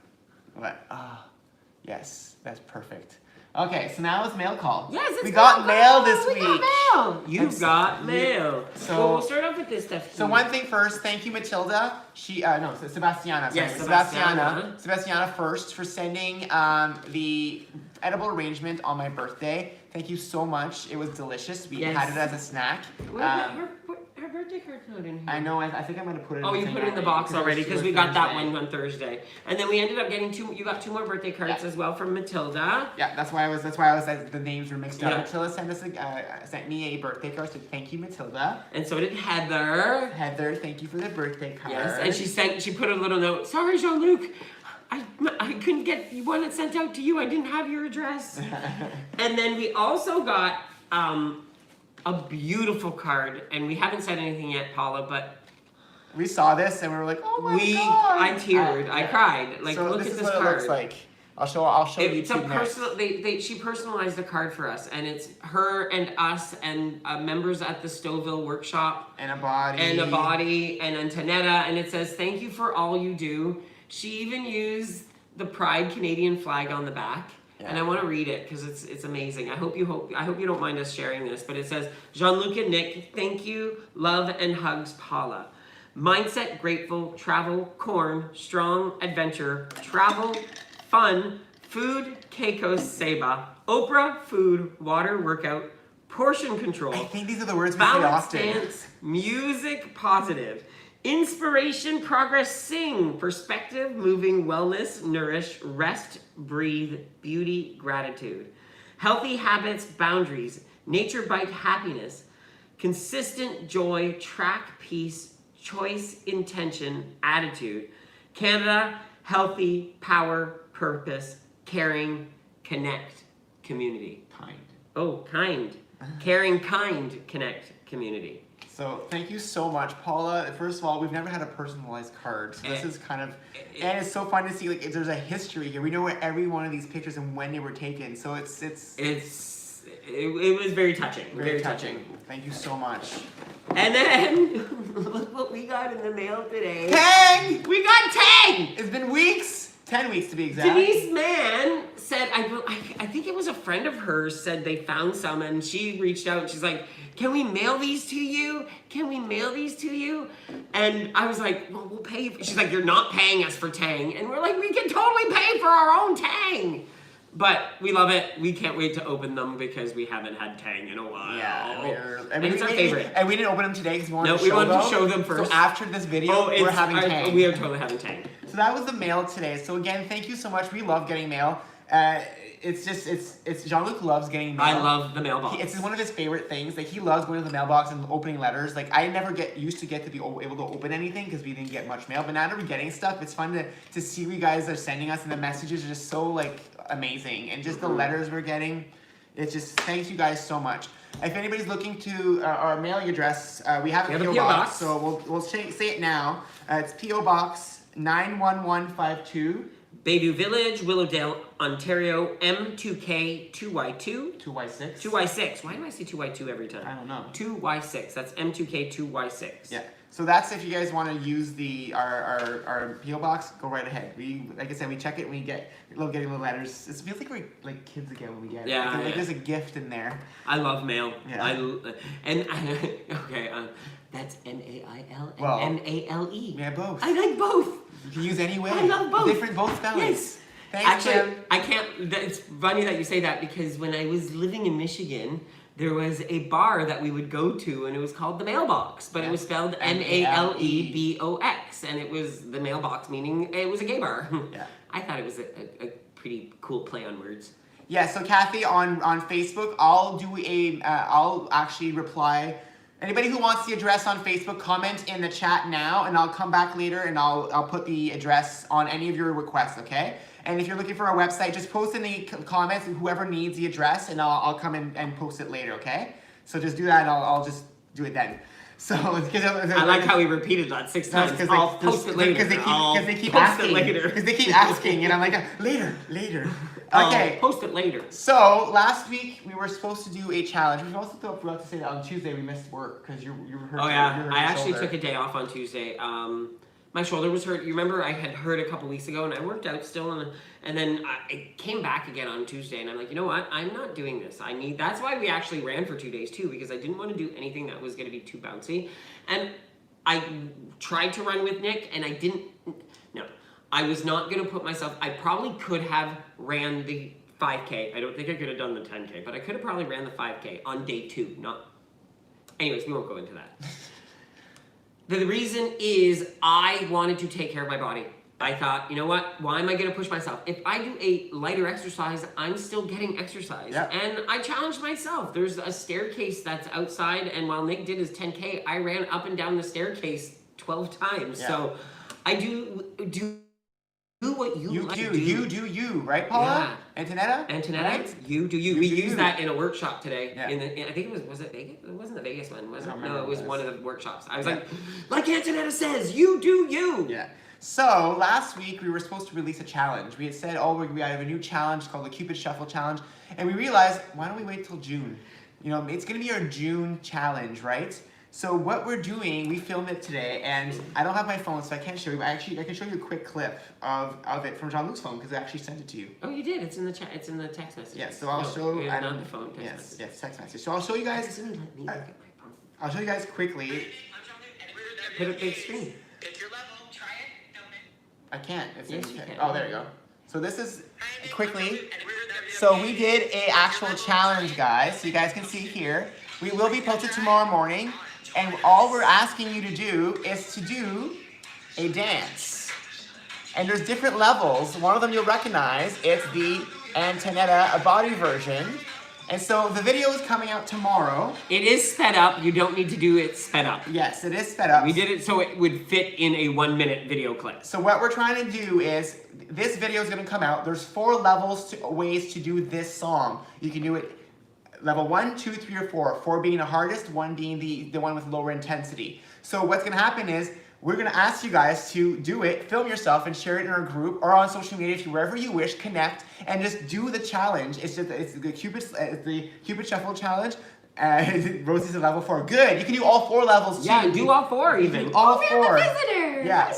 Yes, that's perfect. Okay, so now it's mail call. Yes, it's we got mail this week. Got mail. You got mail. So well, we'll start off with this stuff. So one thing first, thank you, Matilda. Sebastiana. Sorry. Yes, Sebastiana first for sending the edible arrangement on my birthday. Thank you so much. It was delicious. We had it as a snack. Her birthday card's not in here. I know. I think I'm gonna put it. Oh, you put it in the box already because we got that one on Thursday, and then we ended up getting two. You got two more birthday cards as well from Matilda. Yeah, that's why I was. The names were mixed up. Matilda sent me a birthday card. So thank you, Matilda. And so did Heather. Heather, thank you for the birthday card. Yes, and she put a little note. Sorry, Jean-Luc. I couldn't get one that sent out to you. I didn't have your address. And then we also got a beautiful card, and we haven't said anything yet, Paula, but we saw this and we were like, oh my god! I teared, I cried. Like, so look this at is this what card. It looks like. I'll show you. It's a personal. She personalized the card for us, and it's her and us and members at the Stouffville workshop. And a body. And Antonetta, and it says, "Thank you for all you do." She even used the Pride Canadian flag on the back. Yeah. And I want to read it because it's amazing. I hope you don't mind us sharing this, but it says, Jean-Luc and Nick, thank you, love and hugs, Paula. Mindset, grateful, travel, corn, strong, adventure, travel, fun, food, Keikos, Seba, Oprah, food, water, workout, portion control. I think these are the words we say often. Dance, music, positive. Inspiration, progress, sing, perspective, moving, wellness, nourish, rest, breathe, beauty, gratitude. Healthy habits, boundaries, nature bite, happiness, consistent joy, track, peace, choice, intention, attitude. Canada, healthy, power, purpose, caring, connect, community. Kind. Oh, kind. Caring, kind, connect, community. So thank you so much, Paula. First of all, we've never had a personalized card, so this is kind of, and it's so fun to see. Like, there's a history here. We know where every one of these pictures and when they were taken. So it was very touching. Very touching. Thank you so much. And then look what we got in the mail today. Tang! We got Tang! It's been weeks. 10 weeks to be exact. Denise Mann said, I think it was a friend of hers said they found some, and she reached out and she's like, can we mail these to you? Can we mail these to you? And I was like, well, we'll pay you. She's like, you're not paying us for Tang. And we're like, we can totally pay for our own Tang. But we love it. We can't wait to open them because we haven't had Tang in a while. Yeah, and it's our favorite. And we didn't open them today because we wanted to show them first. So after this video, we're having Tang. We are totally having Tang. So that was the mail today. So again, thank you so much. We love getting mail. it's Jean-Luc loves getting mail. I love the mailbox. It's one of his favorite things. Like he loves going to the mailbox and opening letters. Like I never used to be able to open anything because we didn't get much mail. But now that we're getting stuff, it's fun to see what you guys are sending us, and the messages are just so like amazing, and just the letters we're getting. It's just thanks you guys so much. If anybody's looking to our mailing address, we have a PO box, so we'll say it now. It's PO Box 91152. Bayview Village, Willowdale, Ontario, M2K 2Y2. 2Y6. 2Y6. Why do I say 2Y2 every time? I don't know. 2Y6. That's M2K 2Y6. Yeah. So that's if you guys want to use our PO box, go right ahead. Like I said, we check it. We love getting little letters. It feels like we're like kids again when we get it. Yeah. Like there's a gift in there. I love mail. Yeah. That's N-A-I-L Well, and N-A-L-E. Yeah, both. I like both. You can use any way. I love both. Different both spellings. Yes. Thanks, Actually, Kim. I can't. It's funny that you say that because when I was living in Michigan, there was a bar that we would go to, and it was called the Mailbox, but it was spelled M-A-L-E-B-O-X, and it was the Mailbox, meaning it was a gay bar. Yeah. I thought it was a pretty cool play on words. Yeah. So Kathy, on Facebook, I'll actually reply. Anybody who wants the address on Facebook, comment in the chat now, and I'll come back later and I'll put the address on any of your requests, okay? And if you're looking for our website, just post in the comments whoever needs the address, and I'll come in and post it later, okay? So just do that, and I'll just do it then. So I like how he repeated that 6 times. I'll post it later. Because they keep asking. Because they keep asking, and I'm like, later. Okay. Post it later. So last week we were supposed to do a challenge. We also forgot to say that on Tuesday we missed work because you hurt. Oh yeah, you hurt I your actually shoulder. took a day off on Tuesday. My shoulder was hurt. You remember I had hurt a couple weeks ago, and I worked out still, and then I came back again on Tuesday, and I'm like, you know what? I'm not doing this. That's why we actually ran for 2 days too, because I didn't want to do anything that was going to be too bouncy, and I tried to run with Nick, and I didn't. No, I was not going to put myself. I probably could have ran the 5K. I don't think I could have done the 10K, but I could have probably ran the 5K on day 2. Anyways, we won't go into that. The reason is I wanted to take care of my body. I thought, you know what? Why am I going to push myself? If I do a lighter exercise, I'm still getting exercise. Yep. And I challenged myself. There's a staircase that's outside, and while Nick did his 10K, I ran up and down the staircase 12 times. Yeah. So I do what you like to do. You do you, right, Paula? Yeah. Antonetta? Right? You do you. We used that in a workshop today. Yeah. I think was it Vegas? It wasn't the Vegas one, was it? I don't No, remember it was what it one was. of the workshops. I was like Antonetta says, you do you. Yeah. So last week we were supposed to release a challenge. We had said, we have a new challenge called the Cupid Shuffle Challenge, and we realized, why don't we wait till June? You know, it's gonna be our June challenge, right? So what we're doing, we filmed it today, and I don't have my phone, so I can't show you. But I can show you a quick clip of it from Jean-Luc's phone because I actually sent it to you. Oh, you did. It's in the chat. It's in the text message. Yeah. So I'll show. I not the phone. Text message. Yes, text message. So I'll show you guys. Doesn't let me look at my phone. I'll show you guys quickly. Put a big screen. It's your level. Try it. Film it. I can't. It's Yes, in you the can. Oh, there you go. So this is quickly. So we did a actual challenge, guys. So you guys can see here. We will be posted tomorrow morning. And all we're asking you to do is to do a dance. And there's different levels. One of them you'll recognize. It's the Antonetta, a body version. And so the video is coming out tomorrow. It is sped up. You don't need to do it sped up. Yes, it is sped up. We did it so it would fit in a 1-minute video clip. So what we're trying to do is, this video is going to come out. There's 4 ways to do this song. You can do it level 1, 2, 3, or 4. 4 being the hardest, 1 being the one with lower intensity. So what's going to happen is, we're going to ask you guys to do it, film yourself, and share it in our group or on social media, wherever you wish, connect, and just do the challenge. It's the Cupid Shuffle Challenge. Rosie's at level 4. Good. You can do all 4 levels too. Yeah, do all 4 even. Do all 4. Visitor. Yeah.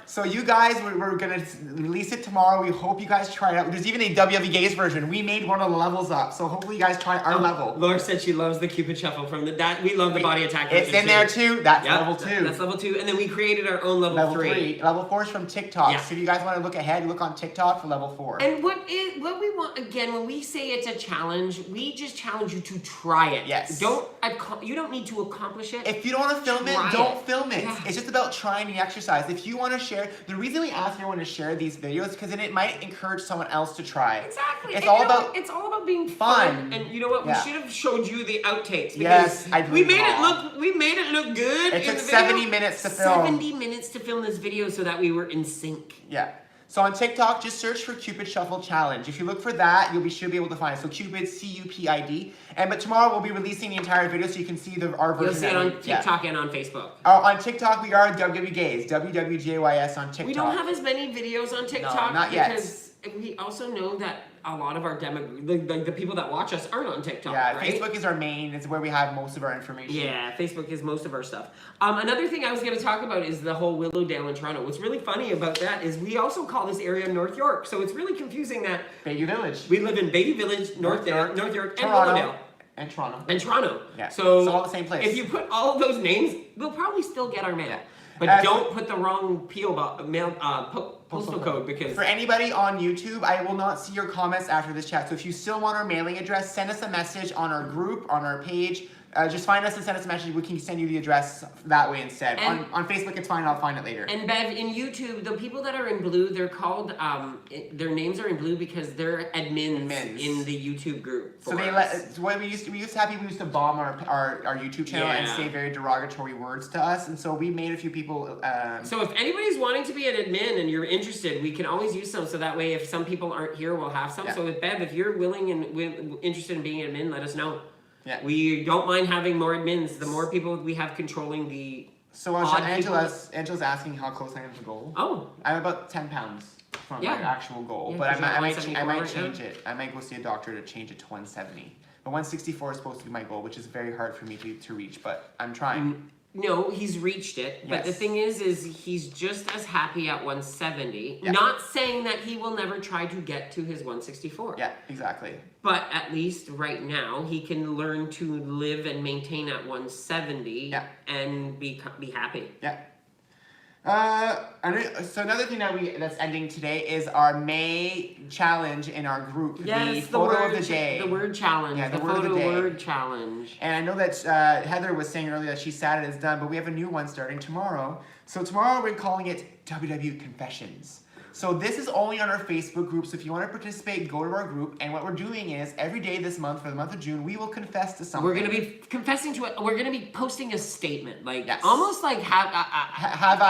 So you guys, we're gonna release it tomorrow. We hope you guys try it out. There's even a WW Gays version. We made one of the levels up, so hopefully you guys try our level. Laura said she loves the Cupid Shuffle from we love the body attack. It's in there too. That's Yep, level 2. That's level 2, and then we created our own level 3. Level 4 is from TikTok. Yeah. So if you guys want to look ahead, look on TikTok for level 4. And what we want, again, when we say it's a challenge, we just challenge you to try it. Yes. You don't need to accomplish it. If you don't want to film it, Try don't it. film it. Yeah. It's just about trying the exercise. If you want to share. The reason we ask everyone to share these videos because then it might encourage someone else to try. Exactly. It's And all you know about what? It's all about being fun. fun. And you know what? Yeah. We should have showed you the outtakes. Yes, Because I we believe made it it all. look. We made it look good. It in took the video. 70 minutes to film. 70 minutes to film this video so that we were in sync. Yeah. So on TikTok, just search for Cupid Shuffle Challenge. If you look for that, should be able to find it. So Cupid, C-U-P-I-D. But tomorrow we'll be releasing the entire video so you can see our version. You'll see it on TikTok and on Facebook. On TikTok, we are WWGays. WWJYS on TikTok. We don't have as many videos on TikTok not yet. because we also know that a lot of our the people that watch us aren't on TikTok, Yeah, right? Facebook is our main. It's where we have most of our information. Yeah, Facebook is most of our stuff. Another thing I was going to talk about is the whole Willowdale in Toronto. What's really funny about that is we also call this area North York, so it's really confusing that Bayview Village. we live in Bayview Village, North York, and Toronto, Willowdale. and Toronto. And Toronto. Yeah, So it's all the same place. If you put all of those names, we'll probably still get our mail. Yeah. But don't put the wrong postal code because For anybody on YouTube, I will not see your comments after this chat. So if you still want our mailing address, send us a message on our group, on our page. Just find us and send us a message. We can send you the address that way instead. And- On Facebook, it's fine. I'll find it later. And Bev, in YouTube, the people that are in blue, they're called, their names are in blue because they're admins in the YouTube group. So for they us. we used to have people who used to bomb our YouTube channel and Yeah. say very derogatory words to us, and so we made a few people. So if anybody's wanting to be an admin and you're interested, we can always use some. So that way, if some people aren't here, we'll have some. Yeah. So with Bev, if you're willing and interested in being an admin, let us know. Yeah. We don't mind having more admins. The more people we have controlling the. So odd Angela's asking how close I am to goal. Oh. I'm about 10 pounds from Yeah. my actual goal, Yeah, but 'cause you're at I 174 might right change now. it. I might go see a doctor to change it to 170. But 164 is supposed to be my goal, which is very hard for me to reach, but I'm trying. No, he's reached it. But the Yes. thing is he's just as happy at 170. Yeah. Not saying that he will never try to get to his 164. Yeah, exactly. But at least right now, he can learn to live and maintain at 170 Yeah. and be happy. Yeah. So another thing that's ending today is our May challenge in our group. Yes, the photo word, of the day. The word challenge. Yeah, the the word of the photo day. word challenge. And I know that Heather was saying earlier that she's sad it is done, but we have a new one starting tomorrow. So tomorrow we're calling it WW Confessions. So this is only on our Facebook group, so if you want to participate, go to our group. And what we're doing is, every day this month, for the month of June, we will confess to something. We're going to be confessing to it. We're going to be posting a statement. Like, Yes. almost like Never have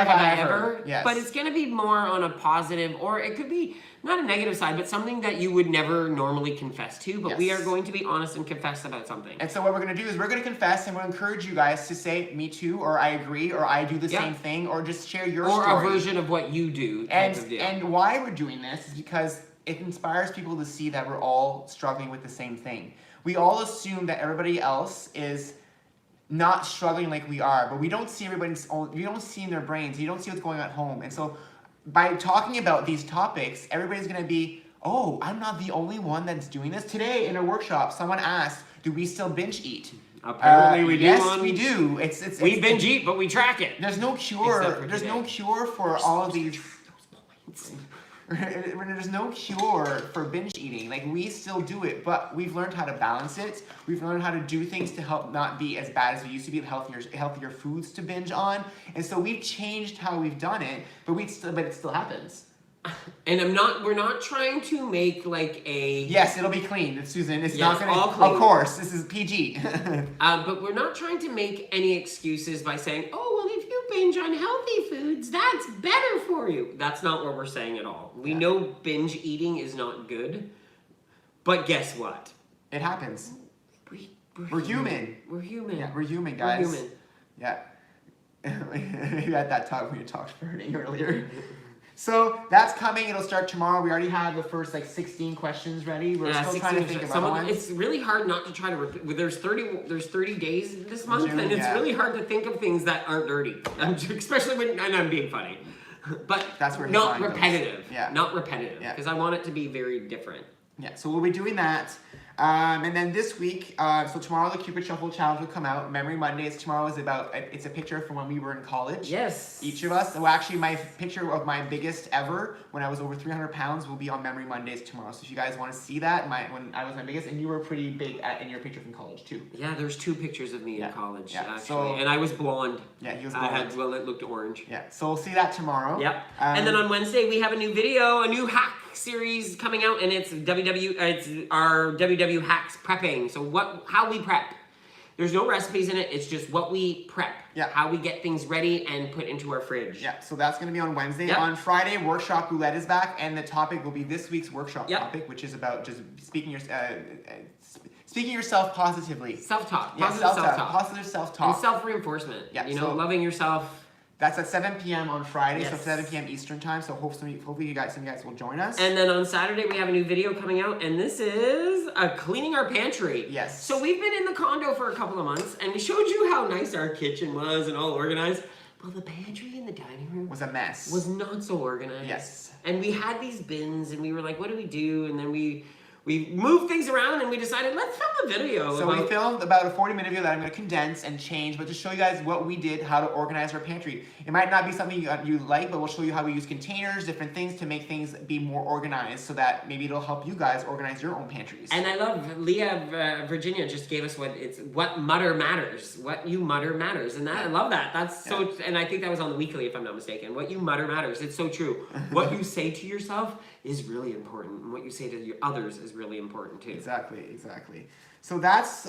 I ever. Yes. But it's going to be more on a positive, or it could be not a negative side, but something that you would never normally confess to. But we Yes. are going to be honest and confess about something. And so what we're going to do is we're going to confess, and we'll encourage you guys to say, me too, or I agree, or I do the Yeah. same thing, or just share your Or story. a version of what you do type of deal. And why we're doing this is because it inspires people to see that we're all struggling with the same thing. We all assume that everybody else is not struggling like we are, but we don't see we don't see in their brains, you don't see what's going on at home. And so by talking about these topics, everybody's going to be, oh, I'm not the only one that's doing this. Today in a workshop, someone asked, do we still binge eat? Apparently we do. Yes, we do. We binge eat, but we track it. There's no cure. Except for There's today. no cure for all of these. There's no cure for binge eating. Like, we still do it, but we've learned how to balance it. We've learned how to do things to help not be as bad as we used to be, healthier foods to binge on. And so we've changed how we've done it, but it still happens. And we're not trying to make like a... Yes, it'll be clean. It's Susan. It's Yes, not gonna. all clean. Of course, this is PG. But we're not trying to make any excuses by saying, oh, well, if you binge on healthy foods, that's better for you. That's not what we're saying at all. We know binge eating is not good, but guess what? It happens. We're human. We're human. Yeah, we're human, guys. We're human. Yeah. You had that talk when you talked burning earlier. So that's coming. It'll start tomorrow. We already have the first 16 questions ready. We're still trying to think of other ones. It's really hard not to try to repeat. There's 30 days this month, June, and it's yeah. really hard to think of things that aren't dirty. Especially when I'm being funny, but That's where his not mind goes. repetitive. Yeah. Not repetitive. Yeah. Because I want it to be very different. Yeah, so we'll be doing that. And then this week, so tomorrow the Cupid Shuffle Challenge will come out. Memory Mondays tomorrow is it's a picture from when we were in college. Yes. Each of us. Well, actually, my picture of my biggest ever when I was over 300 pounds will be on Memory Mondays tomorrow. So if you guys want to see that, when I was my biggest, and you were pretty big in your picture from college too. Yeah, there's 2 pictures of me in college, actually. So, and I was blonde. Yeah, he was I blonde. had, well, it looked orange. Yeah, so we'll see that tomorrow. Yep. And then on Wednesday we have a new video, a new hack series coming out, and it's it's our WW hacks prepping. So how we prep. There's no recipes in it. It's just what we prep. Yeah. How we get things ready and put into our fridge. Yeah, so that's going to be on Wednesday. Yep. On Friday, Workshop Roulette is back, and the topic will be this week's workshop Yep. topic, which is about just speaking yourself positively. Self-talk. Yeah, Positive self-talk. Positive And self-talk. self-reinforcement. Yeah, You know, so- loving yourself. That's at 7 p.m. on Friday, so Yes. 7 p.m. Eastern time. So hopefully some of you guys will join us. And then on Saturday we have a new video coming out, and this is cleaning our pantry. Yes. So we've been in the condo for a couple of months, and we showed you how nice our kitchen was and all organized. Well, the pantry in the dining room was a mess. was not so organized. Yes. And we had these bins, and we were like, what do we do? And then we moved things around, and we decided, let's film a video. So we filmed about a 40-minute video that I'm going to condense and change, but to show you guys what we did, how to organize our pantry. It might not be something you like, but we'll show you how we use containers, different things to make things be more organized, so that maybe it'll help you guys organize your own pantries. And I love Leah Virginia just gave us what mutter matters. What you mutter matters, and I love that. That's so. And I think that was on the weekly, if I'm not mistaken. What you mutter matters. It's so true. What you say to yourself is really important, and what you say to your others is really important too. Exactly. So that's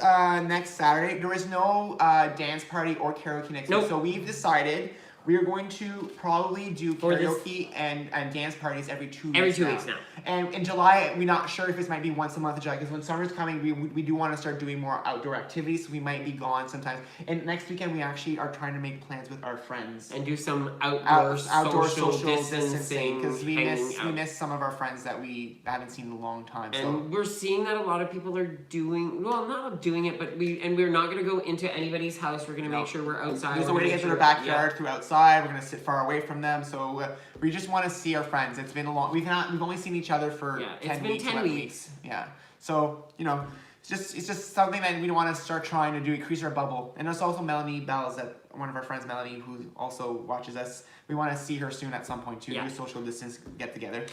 next Saturday. There is no dance party or karaoke next week. So we've decided we are going to probably do karaoke and dance parties every 2 weeks. Every 2 weeks now. And in July, we're not sure if this might be once a month in July, because when summer's coming, we do want to start doing more outdoor activities, so we might be gone sometimes. And next weekend, we actually are trying to make plans with our friends. And do some outdoor social distancing, because we hanging out. miss some of our friends that we haven't seen in a long time. And we're seeing that a lot of people are doing, well, not doing it, but we're not going to go into anybody's house. We're going to make sure we're outside. There's a way to get to their backyard through outside. We're going to sit far away from them. So we just want to see our friends. It's been a long, we've only seen each other for 10 weeks. 10 weeks. Yeah. So, it's just something that we want to start trying to do, increase our bubble. And there's also Melanie Bells, one of our friends, Melanie, who also watches us. We want to see her soon at some point too. Do a social distance get together.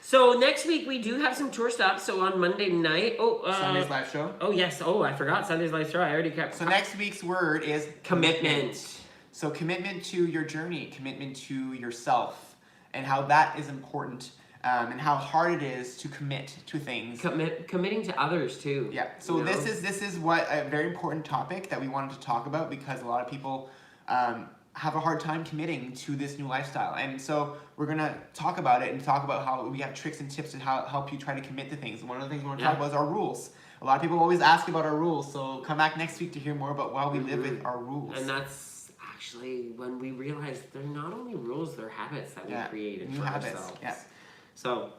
So next week we do have some tour stops. So on Monday night, Sunday's live show. Oh yes. Oh, I forgot Sunday's live show. I already kept. So next week's word is commitment. So commitment to your journey, commitment to yourself, and how that is important. And how hard it is to commit to things. Committing to others too. Yeah. So this is what a very important topic that we wanted to talk about, because a lot of people have a hard time committing to this new lifestyle. And so we're gonna talk about it and talk about how we have tricks and tips to help you try to commit to things. And one of the things we want to talk about is our rules. A lot of people always ask about our rules, so come back next week to hear more about how we live with our rules. And that's actually when we realize they're not only rules, they're habits that we created new for habits. ourselves. Yeah. So,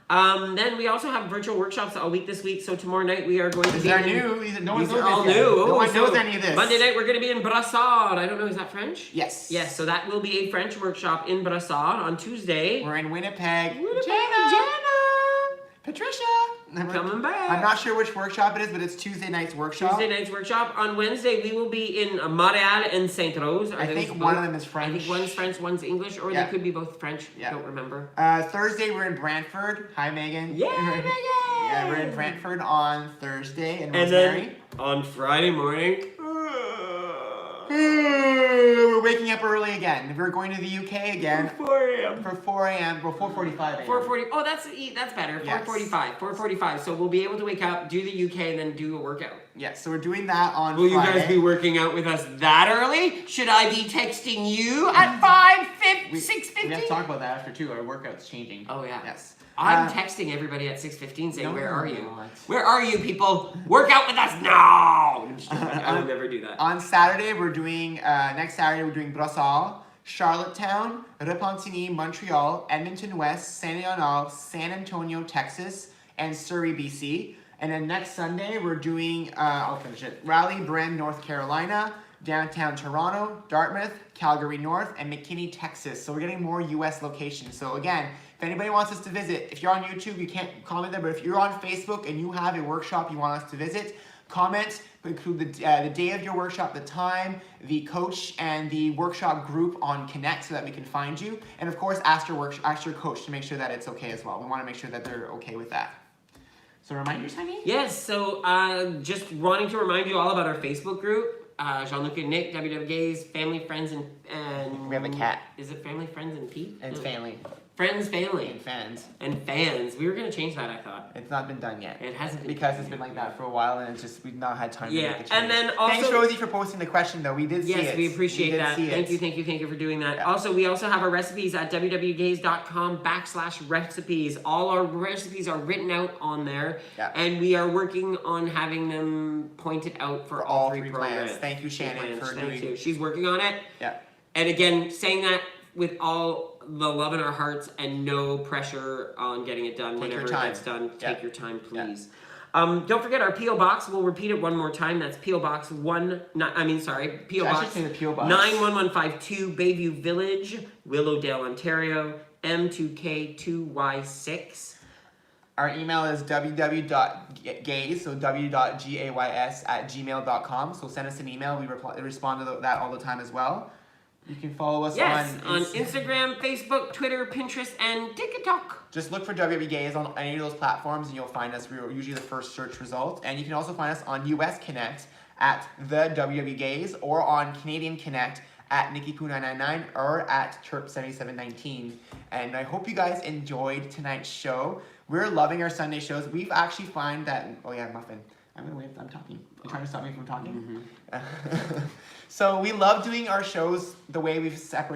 then we also have virtual workshops all week this week. So tomorrow night we are going to be new. No one these knows are all this yet. new. No one so knows any of this. Monday night we're going to be in Brassard. I don't know, is that French? Yes. Yes, so that will be a French workshop in Brassard on Tuesday. We're in Winnipeg. Jenna! Patricia! Coming back. I'm not sure which workshop it is, but it's Tuesday night's workshop. Tuesday night's workshop. On Wednesday, we will be in Montreal and Saint Rose. I think one of them is French. I think one's French, one's English, or they could be both French. Yeah. Don't remember. Thursday, we're in Brantford. Hi, Megan. Yay, Megan! Yeah, we're in Brantford on Thursday in And Rosemary. then on Friday morning, we're waking up early again. We're going to the UK again. 4 a.m. For 4 a.m. Well, 4:45 a.m. 4:40. Oh, that's better. Yes. 4:45. 4:45. So we'll be able to wake up, do the UK, and then do a workout. Yeah, so we're doing that on Will Friday. you guys be working out with us that early? Should I be texting you at 6:50? We have to talk about that after too. Our workout's changing. Oh yeah. Yes. I'm texting everybody at 6:15 saying, No, where are you're you? not. Where are you, people? Work out with us now! I'm just joking. I would never do that. On Saturday, we're doing, next Saturday, we're doing Brassard, Charlottetown, Repentigny, Montreal, Edmonton West, Saint Leonard, San Antonio, Texas, and Surrey, BC. And then next Sunday, we're doing, I'll finish it, Raleigh, Bryn, North Carolina, downtown Toronto, Dartmouth, Calgary North, and McKinney, Texas. So we're getting more US locations. So again, if anybody wants us to visit, if you're on YouTube, you can't comment there, but if you're on Facebook and you have a workshop you want us to visit, comment, include the day of your workshop, the time, the coach, and the workshop group on Connect so that we can find you. And of course, ask your coach to make sure that it's okay as well. We want to make sure that they're okay with that. So reminders, honey? Yes, so just wanting to remind you all about our Facebook group, Jean-Luc and Nick, WWGays, family, friends, and... We have a cat. Is it family, friends, and Pete? And family. Friends, family. And fans. And fans. We were going to change that, I thought. It's not been done yet. It hasn't been because done it's been yet. like that for a while, and it's just we've not had time to Yeah, make the change. and then also... Thanks, Rosie, for posting the question, though. We did see it. Yes, we appreciate that. See Thank it. you for doing that. Yeah. Also, we also have our recipes at www.gays.com/recipes. All our recipes are written out on there, Yeah. and we are working on having them pointed out for all three programs. plans. Thank you, Shannon, for Thank doing. you. She's working on it. Yeah. And again, saying that with all the love in our hearts and no pressure on getting it done. Take your Whenever it time. gets done, Yeah. take your time, Yeah. please. Don't forget our P.O. Box. We'll repeat it one more time. That's P.O. Box P.O. I Box should say the P.O. Box. 91152 Bayview Village, Willowdale, Ontario, M2K2Y6. Our email is www.gays, so w.gays@gmail.com. So send us an email. We respond to that all the time as well. You can follow us on Instagram, Facebook, Twitter, Pinterest, and TikTok. Just look for WWGays on any of those platforms and you'll find us. We're usually the first search result. And you can also find us on US Connect at the WWGays or on Canadian Connect at NikkiPoo999 or at Chirp7719. And I hope you guys enjoyed tonight's show. We're loving our Sunday shows. We've actually found that... Oh yeah, Muffin. I'm gonna wait. I'm talking. You're trying to stop me from talking? So we love doing our shows the way we've separated